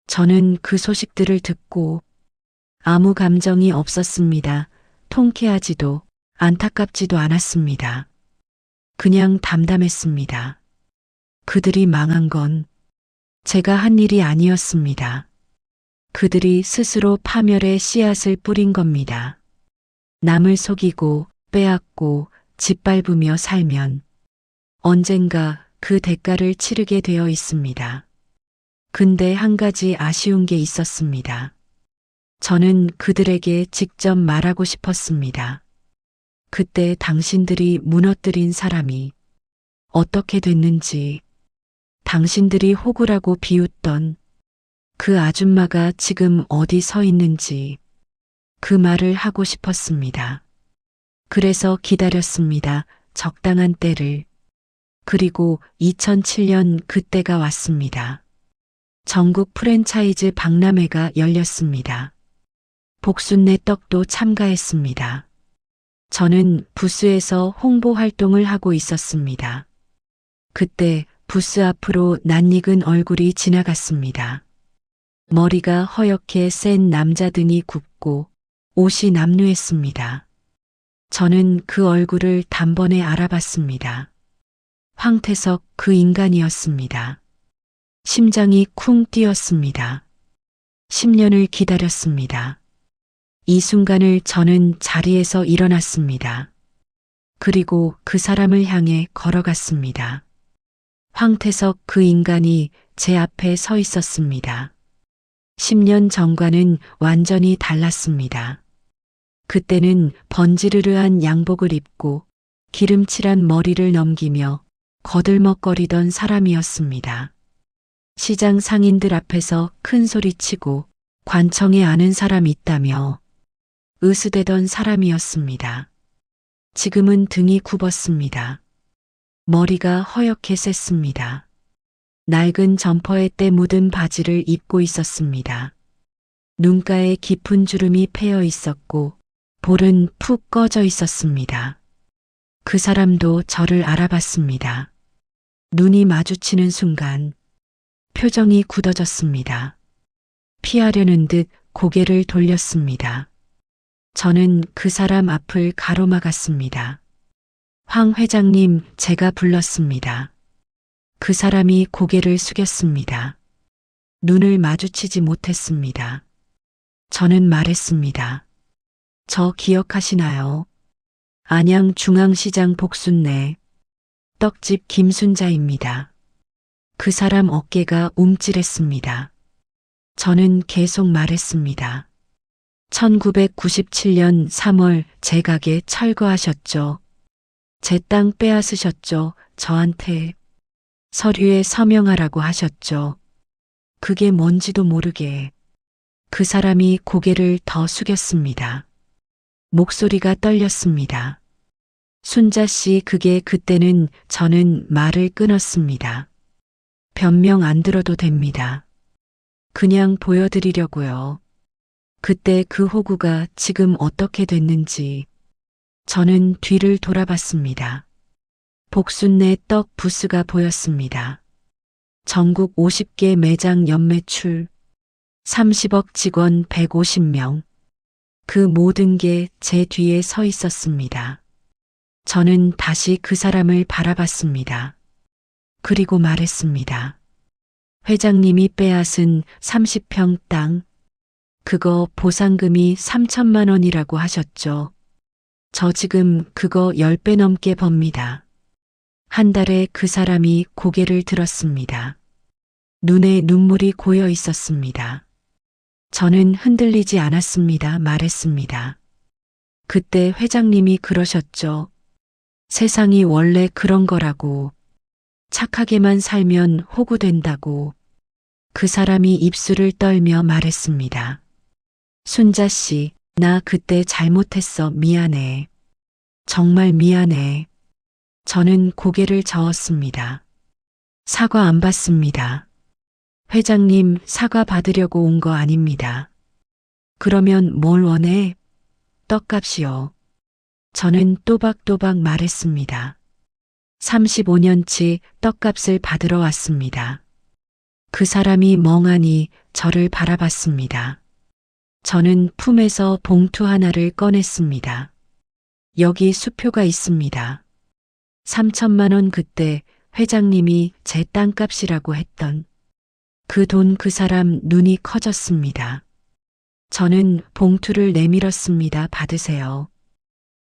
저는 그 소식들을 듣고 아무 감정이 없었습니다. 통쾌하지도 안타깝지도 않았습니다. 그냥 담담했습니다. 그들이 망한 건 제가 한 일이 아니었습니다. 그들이 스스로 파멸의 씨앗을 뿌린 겁니다. 남을 속이고 빼앗고 짓밟으며 살면 언젠가 그 대가를 치르게 되어 있습니다. 근데 한 가지 아쉬운 게 있었습니다. 저는 그들에게 직접 말하고 싶었습니다. 그때 당신들이 무너뜨린 사람이 어떻게 됐는지, 당신들이 호구라고 비웃던 그 아줌마가 지금 어디 서 있는지 그 말을 하고 싶었습니다. 그래서 기다렸습니다. 적당한 때를. 그리고 2007년 그때가 왔습니다. 전국 프랜차이즈 박람회가 열렸습니다. 복순내 떡도 참가했습니다. 저는 부스에서 홍보 활동을 하고 있었습니다. 그때 부스 앞으로 낯익은 얼굴이 지나갔습니다. 머리가 허옇게 센 남자 등이 굽고 옷이 남루했습니다. 저는 그 얼굴을 단번에 알아봤습니다. 황태석 그 인간이었습니다. 심장이 쿵 뛰었습니다. 10년을 기다렸습니다. 이 순간을 저는 자리에서 일어났습니다. 그리고 그 사람을 향해 걸어갔습니다. 황태석 그 인간이 제 앞에 서 있었습니다. 10년 전과는 완전히 달랐습니다. 그때는 번지르르한 양복을 입고 기름칠한 머리를 넘기며 거들먹거리던 사람이었습니다. 시장 상인들 앞에서 큰 소리치고 관청에 아는 사람 있다며 으스대던 사람이었습니다. 지금은 등이 굽었습니다. 머리가 허옇게 셌습니다. 낡은 점퍼에 때 묻은 바지를 입고 있었습니다. 눈가에 깊은 주름이 패여 있었고 볼은 푹 꺼져 있었습니다. 그 사람도 저를 알아봤습니다. 눈이 마주치는 순간 표정이 굳어졌습니다. 피하려는 듯 고개를 돌렸습니다. 저는 그 사람 앞을 가로막았습니다. 황 회장님, 제가 불렀습니다. 그 사람이 고개를 숙였습니다. 눈을 마주치지 못했습니다. 저는 말했습니다. 저 기억하시나요? 안양중앙시장 복순내 떡집 김순자입니다. 그 사람 어깨가 움찔했습니다. 저는 계속 말했습니다. 1997년 3월 제 가게 철거하셨죠. 제 땅 빼앗으셨죠. 저한테 서류에 서명하라고 하셨죠. 그게 뭔지도 모르게. 그 사람이 고개를 더 숙였습니다. 목소리가 떨렸습니다. 순자 씨, 그때는 저는 말을 끊었습니다. 변명 안 들어도 됩니다. 그냥 보여드리려고요. 그때 그 호구가 지금 어떻게 됐는지. 저는 뒤를 돌아봤습니다. 복순내 떡 부스가 보였습니다. 전국 50개 매장 연매출, 30억 직원 150명. 그 모든 게 제 뒤에 서 있었습니다. 저는 다시 그 사람을 바라봤습니다. 그리고 말했습니다. 회장님이 빼앗은 30평 땅, 그거 보상금이 3천만 원이라고 하셨죠. 저 지금 그거 10배 넘게 법니다. 한 달에 그 사람이 고개를 들었습니다. 눈에 눈물이 고여 있었습니다. 저는 흔들리지 않았습니다. 말했습니다. 그때 회장님이 그러셨죠. 세상이 원래 그런 거라고. 착하게만 살면 호구 된다고. 그 사람이 입술을 떨며 말했습니다. 순자 씨, 나 그때 잘못했어. 미안해. 정말 미안해. 저는 고개를 저었습니다. 사과 안 받습니다. 회장님, 사과 받으려고 온 거 아닙니다. 그러면 뭘 원해? 떡값이요. 저는 또박또박 말했습니다. 35년치 떡값을 받으러 왔습니다. 그 사람이 멍하니 저를 바라봤습니다. 저는 품에서 봉투 하나를 꺼냈습니다. 여기 수표가 있습니다. 3천만 원, 그때 회장님이 제 땅값이라고 했던 그 돈. 그 사람 눈이 커졌습니다. 저는 봉투를 내밀었습니다. 받으세요.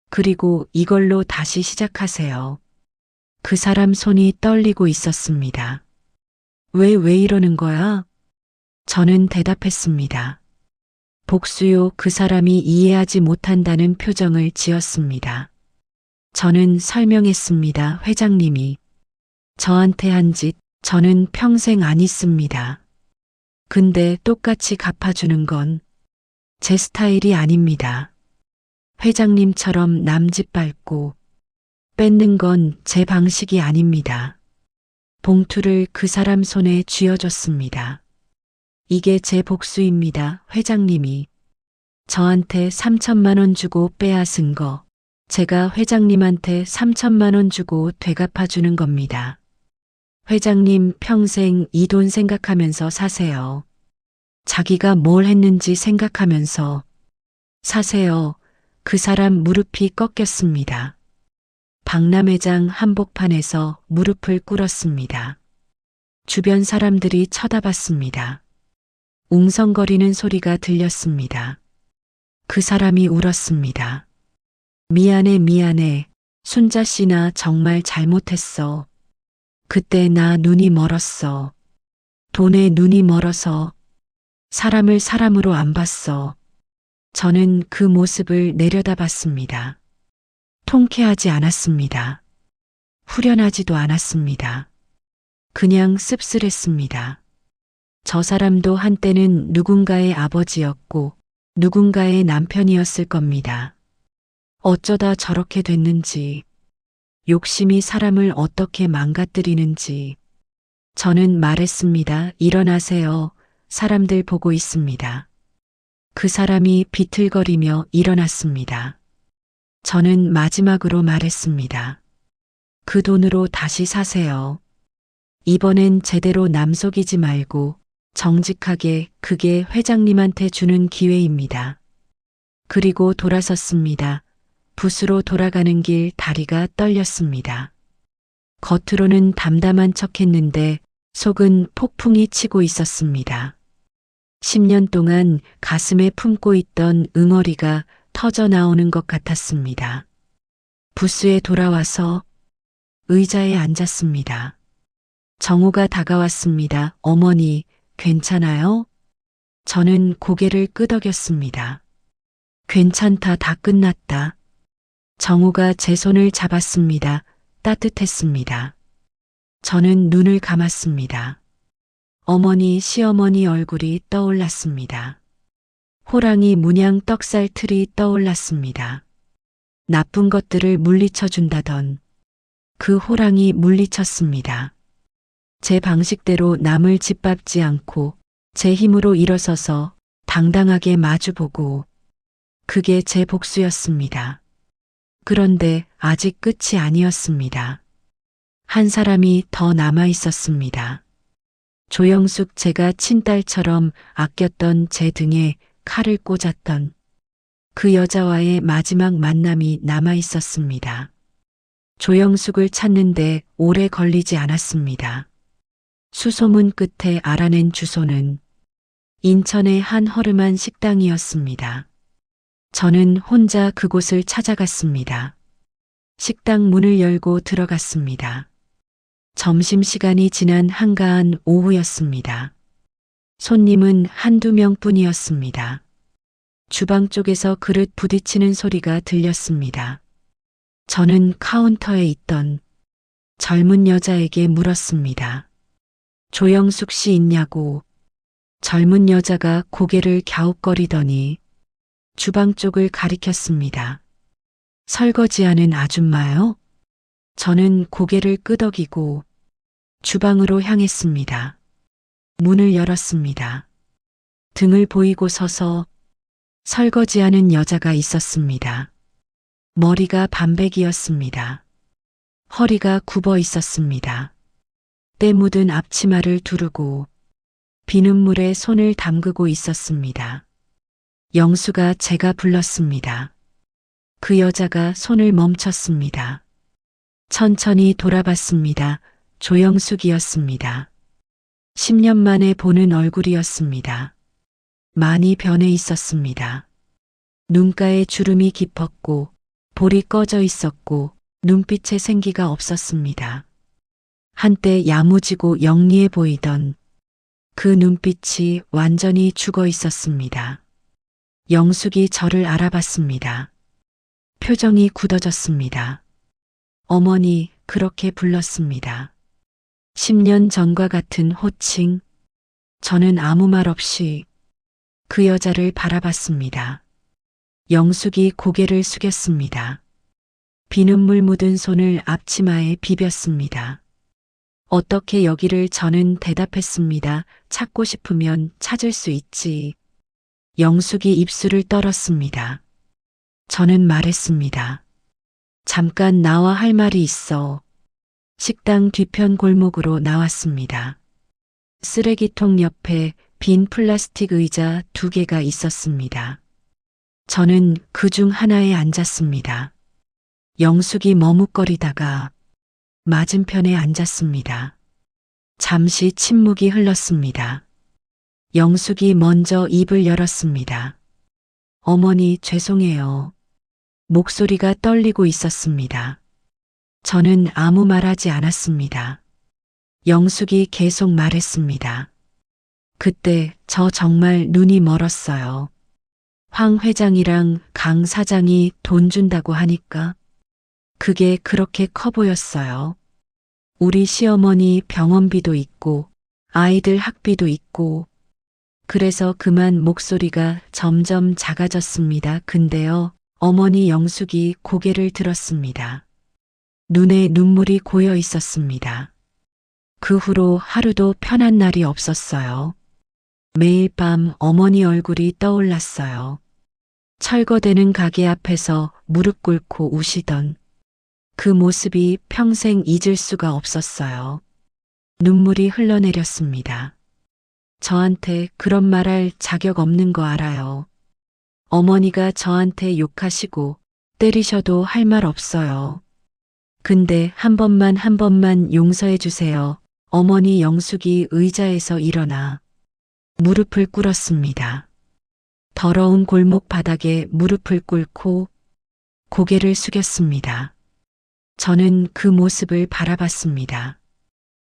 그리고 이걸로 다시 시작하세요. 그 사람 손이 떨리고 있었습니다. 왜 이러는 거야? 저는 대답했습니다. 복수요. 그 사람이 이해하지 못한다는 표정을 지었습니다. 저는 설명했습니다. 회장님이 저한테 한 짓 저는 평생 안 잊습니다. 근데 똑같이 갚아주는 건 제 스타일이 아닙니다. 회장님처럼 남집 밟고 뺏는 건 제 방식이 아닙니다. 봉투를 그 사람 손에 쥐어줬습니다. 이게 제 복수입니다. 회장님이 저한테 3천만 원 주고 빼앗은 거 제가 회장님한테 3천만 원 주고 되갚아주는 겁니다. 회장님 평생 이 돈 생각하면서 사세요. 자기가 뭘 했는지 생각하면서 사세요. 그 사람 무릎이 꺾였습니다. 박람회장 한복판에서 무릎을 꿇었습니다. 주변 사람들이 쳐다봤습니다. 웅성거리는 소리가 들렸습니다. 그 사람이 울었습니다. 미안해, 미안해. 순자 씨 나 정말 잘못했어. 그때 나 눈이 멀었어. 돈에 눈이 멀어서 사람을 사람으로 안 봤어. 저는 그 모습을 내려다봤습니다. 통쾌하지 않았습니다. 후련하지도 않았습니다. 그냥 씁쓸했습니다. 저 사람도 한때는 누군가의 아버지였고 누군가의 남편이었을 겁니다. 어쩌다 저렇게 됐는지, 욕심이 사람을 어떻게 망가뜨리는지. 저는 말했습니다. 일어나세요. 사람들 보고 있습니다. 그 사람이 비틀거리며 일어났습니다. 저는 마지막으로 말했습니다. 그 돈으로 다시 사세요. 이번엔 제대로 남 속이지 말고 정직하게 그게 회장님한테 주는 기회입니다. 그리고 돌아섰습니다. 붓으로 돌아가는 길 다리가 떨렸습니다. 겉으로는 담담한 척했는데 속은 폭풍이 치고 있었습니다. 10년 동안 가슴에 품고 있던 응어리가 터져 나오는 것 같았습니다. 부스에 돌아와서 의자에 앉았습니다. 정우가 다가왔습니다. 어머니, 괜찮아요? 저는 고개를 끄덕였습니다. 괜찮다, 다 끝났다. 정우가 제 손을 잡았습니다. 따뜻했습니다. 저는 눈을 감았습니다. 어머니, 시어머니 얼굴이 떠올랐습니다. 호랑이 문양 떡살 틀이 떠올랐습니다. 나쁜 것들을 물리쳐 준다던 그 호랑이 물리쳤습니다. 제 방식대로 남을 짓밟지 않고 제 힘으로 일어서서 당당하게 마주보고 그게 제 복수였습니다. 그런데 아직 끝이 아니었습니다. 한 사람이 더 남아 있었습니다. 조영숙, 제가 친딸처럼 아꼈던 제 등에 칼을 꽂았던 그 여자와의 마지막 만남이 남아 있었습니다. 조영숙을 찾는데 오래 걸리지 않았습니다. 수소문 끝에 알아낸 주소는 인천의 한 허름한 식당이었습니다. 저는 혼자 그곳을 찾아갔습니다. 식당 문을 열고 들어갔습니다. 점심시간이 지난 한가한 오후였습니다. 손님은 한두 명뿐이었습니다. 주방 쪽에서 그릇 부딪히는 소리가 들렸습니다. 저는 카운터에 있던 젊은 여자에게 물었습니다. 조영숙 씨 있냐고. 젊은 여자가 고개를 갸웃거리더니 주방 쪽을 가리켰습니다. 설거지하는 아줌마요? 저는 고개를 끄덕이고 주방으로 향했습니다. 문을 열었습니다. 등을 보이고 서서 설거지하는 여자가 있었습니다. 머리가 반백이었습니다. 허리가 굽어 있었습니다. 때 묻은 앞치마를 두르고 비눗물에 손을 담그고 있었습니다. 영수가 제가 불렀습니다. 그 여자가 손을 멈췄습니다. 천천히 돌아봤습니다. 조영숙이었습니다. 10년 만에 보는 얼굴이었습니다. 많이 변해 있었습니다. 눈가에 주름이 깊었고 볼이 꺼져 있었고 눈빛에 생기가 없었습니다. 한때 야무지고 영리해 보이던 그 눈빛이 완전히 죽어 있었습니다. 영숙이 저를 알아봤습니다. 표정이 굳어졌습니다. 어머니 그렇게 불렀습니다. 10년 전과 같은 호칭. 저는 아무 말 없이 그 여자를 바라봤습니다. 영숙이 고개를 숙였습니다. 비눗물 묻은 손을 앞치마에 비볐습니다. 어떻게 여기를 저는 대답했습니다. 찾고 싶으면 찾을 수 있지. 영숙이 입술을 떨었습니다. 저는 말했습니다. 잠깐 나와 할 말이 있어. 식당 뒤편 골목으로 나왔습니다. 쓰레기통 옆에 빈 플라스틱 의자 2개가 있었습니다. 저는 그 중 하나에 앉았습니다. 영숙이 머뭇거리다가 맞은편에 앉았습니다. 잠시 침묵이 흘렀습니다. 영숙이 먼저 입을 열었습니다. 어머니 죄송해요. 목소리가 떨리고 있었습니다. 저는 아무 말 하지 않았습니다. 영숙이 계속 말했습니다. 그때 저 정말 눈이 멀었어요. 황 회장이랑 강 사장이 돈 준다고 하니까 그게 그렇게 커 보였어요. 우리 시어머니 병원비도 있고 아이들 학비도 있고 그래서 그만 목소리가 점점 작아졌습니다. 근데요, 어머니 영숙이 고개를 들었습니다. 눈에 눈물이 고여 있었습니다. 그 후로 하루도 편한 날이 없었어요. 매일 밤 어머니 얼굴이 떠올랐어요. 철거되는 가게 앞에서 무릎 꿇고 우시던 그 모습이 평생 잊을 수가 없었어요. 눈물이 흘러내렸습니다. 저한테 그런 말할 자격 없는 거 알아요. 어머니가 저한테 욕하시고 때리셔도 할 말 없어요. 근데 한 번만 용서해 주세요. 어머니 영숙이 의자에서 일어나 무릎을 꿇었습니다. 더러운 골목 바닥에 무릎을 꿇고 고개를 숙였습니다. 저는 그 모습을 바라봤습니다.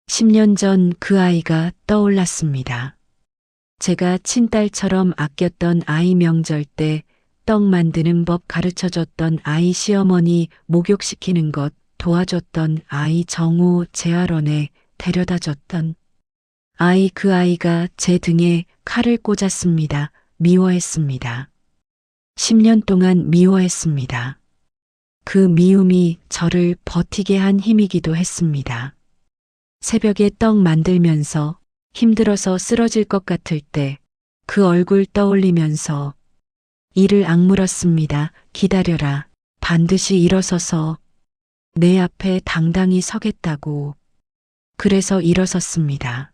10년 전 그 아이가 떠올랐습니다. 제가 친딸처럼 아꼈던 아이 명절 때 떡 만드는 법 가르쳐줬던 아이 시어머니 목욕시키는 것 도와줬던 아이 정우 재활원에 데려다줬던 아이 그 아이가 제 등에 칼을 꽂았습니다. 미워했습니다. 10년 동안 미워했습니다. 그 미움이 저를 버티게 한 힘이기도 했습니다. 새벽에 떡 만들면서 힘들어서 쓰러질 것 같을 때 그 얼굴 떠올리면서 이를 악물었습니다. 기다려라. 반드시 일어서서 내 앞에 당당히 서겠다고. 그래서 일어섰습니다.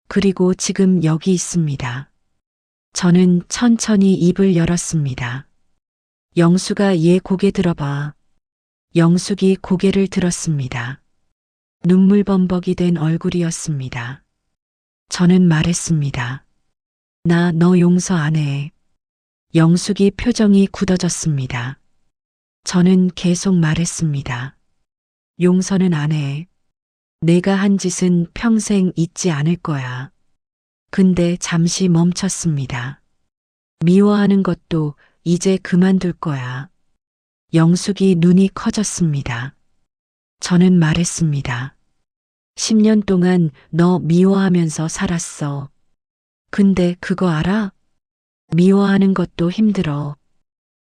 그리고 지금 여기 있습니다. 저는 천천히 입을 열었습니다. 영수가 얘 고개 들어봐. 영숙이 고개를 들었습니다. 눈물범벅이 된 얼굴이었습니다. 저는 말했습니다. 나 너 용서 안 해. 영숙이 표정이 굳어졌습니다. 저는 계속 말했습니다. 용서는 안 해. 내가 한 짓은 평생 잊지 않을 거야. 근데 잠시 멈췄습니다. 미워하는 것도 이제 그만둘 거야. 영숙이 눈이 커졌습니다. 저는 말했습니다. 10년 동안 너 미워하면서 살았어. 근데 그거 알아? 미워하는 것도 힘들어.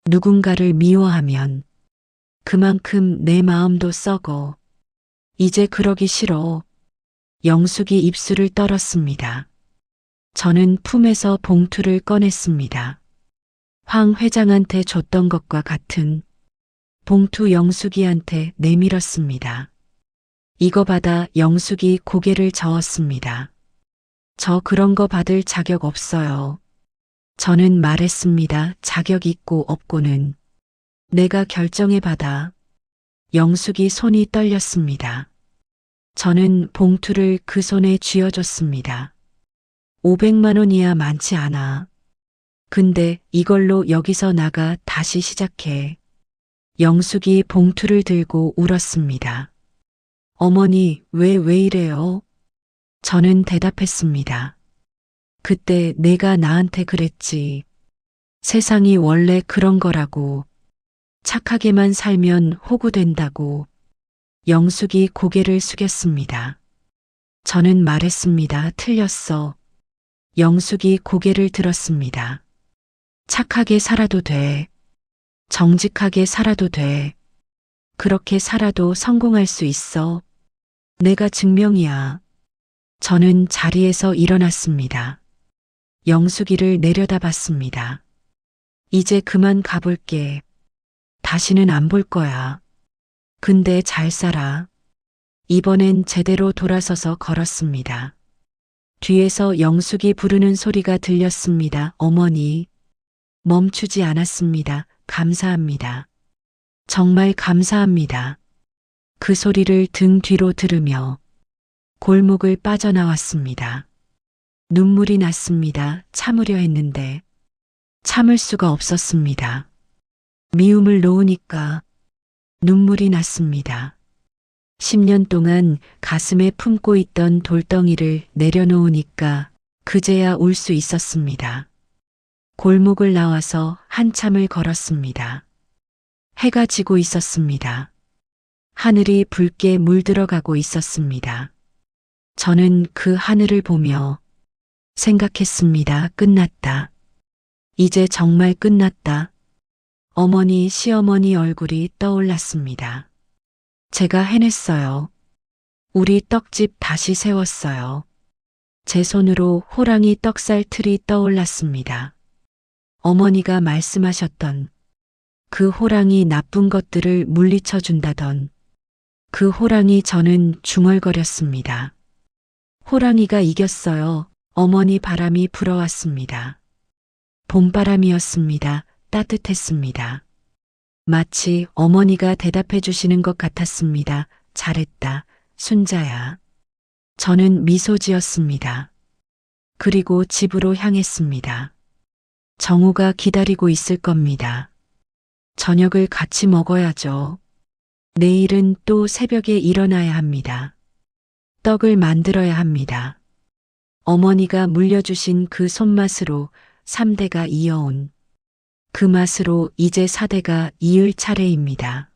누군가를 미워하면 그만큼 내 마음도 썩어. 이제 그러기 싫어. 영숙이 입술을 떨었습니다. 저는 품에서 봉투를 꺼냈습니다. 황 회장한테 줬던 것과 같은 봉투 영숙이한테 내밀었습니다. 이거 받아. 영숙이 고개를 저었습니다. 저 그런 거 받을 자격 없어요. 저는 말했습니다. 자격 있고 없고는 내가 결정해 받아. 영숙이 손이 떨렸습니다. 저는 봉투를 그 손에 쥐어줬습니다. 500만 원이야 많지 않아. 근데 이걸로 여기서 나가 다시 시작해. 영숙이 봉투를 들고 울었습니다. 어머니, 왜 이래요? 저는 대답했습니다. 그때 내가 나한테 그랬지. 세상이 원래 그런 거라고. 착하게만 살면 호구된다고. 영숙이 고개를 숙였습니다. 저는 말했습니다. 틀렸어. 영숙이 고개를 들었습니다. 착하게 살아도 돼. 정직하게 살아도 돼. 그렇게 살아도 성공할 수 있어. 내가 증명이야. 저는 자리에서 일어났습니다. 영숙이를 내려다봤습니다. 이제 그만 가볼게. 다시는 안 볼 거야. 근데 잘 살아. 이번엔 제대로 돌아서서 걸었습니다. 뒤에서 영숙이 부르는 소리가 들렸습니다. 어머니. 멈추지 않았습니다. 감사합니다. 정말 감사합니다. 그 소리를 등 뒤로 들으며 골목을 빠져나왔습니다. 눈물이 났습니다. 참으려 했는데 참을 수가 없었습니다. 미움을 놓으니까 눈물이 났습니다. 10년 동안 가슴에 품고 있던 돌덩이를 내려놓으니까 그제야 울 수 있었습니다. 골목을 나와서 한참을 걸었습니다. 해가 지고 있었습니다. 하늘이 붉게 물들어가고 있었습니다. 저는 그 하늘을 보며 생각했습니다. 끝났다. 이제 정말 끝났다. 어머니, 시어머니 얼굴이 떠올랐습니다. 제가 해냈어요. 우리 떡집 다시 세웠어요. 제 손으로 호랑이 떡살 틀이 떠올랐습니다. 어머니가 말씀하셨던 그 호랑이 나쁜 것들을 물리쳐 준다던 그 호랑이 저는 중얼거렸습니다. 호랑이가 이겼어요. 어머니 바람이 불어왔습니다. 봄바람이었습니다. 따뜻했습니다. 마치 어머니가 대답해 주시는 것 같았습니다. 잘했다, 순자야. 저는 미소 지었습니다. 그리고 집으로 향했습니다. 정우가 기다리고 있을 겁니다. 저녁을 같이 먹어야죠. 내일은 또 새벽에 일어나야 합니다. 떡을 만들어야 합니다. 어머니가 물려주신 그 손맛으로 3대가 이어온 그 맛으로 이제 4대가 이을 차례입니다.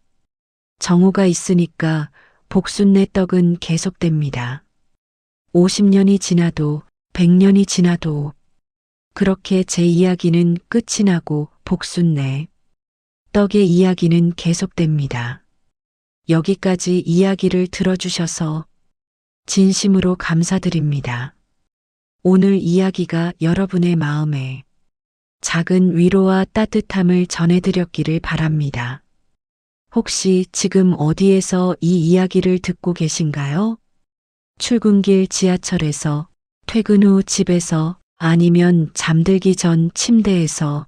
정우가 있으니까 복순네 떡은 계속됩니다. 50년이 지나도 100년이 지나도 그렇게 제 이야기는 끝이 나고 복순네 떡의 이야기는 계속됩니다. 여기까지 이야기를 들어주셔서 진심으로 감사드립니다. 오늘 이야기가 여러분의 마음에 작은 위로와 따뜻함을 전해드렸기를 바랍니다. 혹시 지금 어디에서 이 이야기를 듣고 계신가요? 출근길 지하철에서, 퇴근 후 집에서, 아니면 잠들기 전 침대에서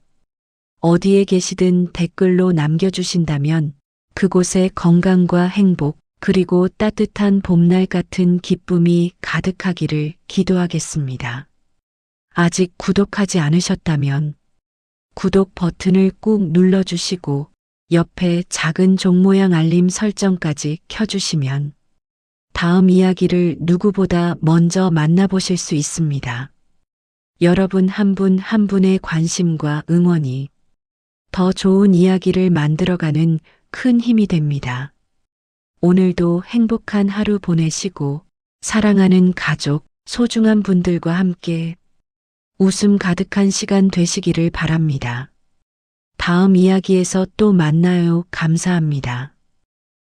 어디에 계시든 댓글로 남겨주신다면 그곳에 건강과 행복 그리고 따뜻한 봄날 같은 기쁨이 가득하기를 기도하겠습니다. 아직 구독하지 않으셨다면 구독 버튼을 꾹 눌러주시고 옆에 작은 종 모양 알림 설정까지 켜주시면 다음 이야기를 누구보다 먼저 만나보실 수 있습니다. 여러분 한 분 한 분의 관심과 응원이 더 좋은 이야기를 만들어가는 큰 힘이 됩니다. 오늘도 행복한 하루 보내시고 사랑하는 가족, 소중한 분들과 함께 웃음 가득한 시간 되시기를 바랍니다. 다음 이야기에서 또 만나요. 감사합니다.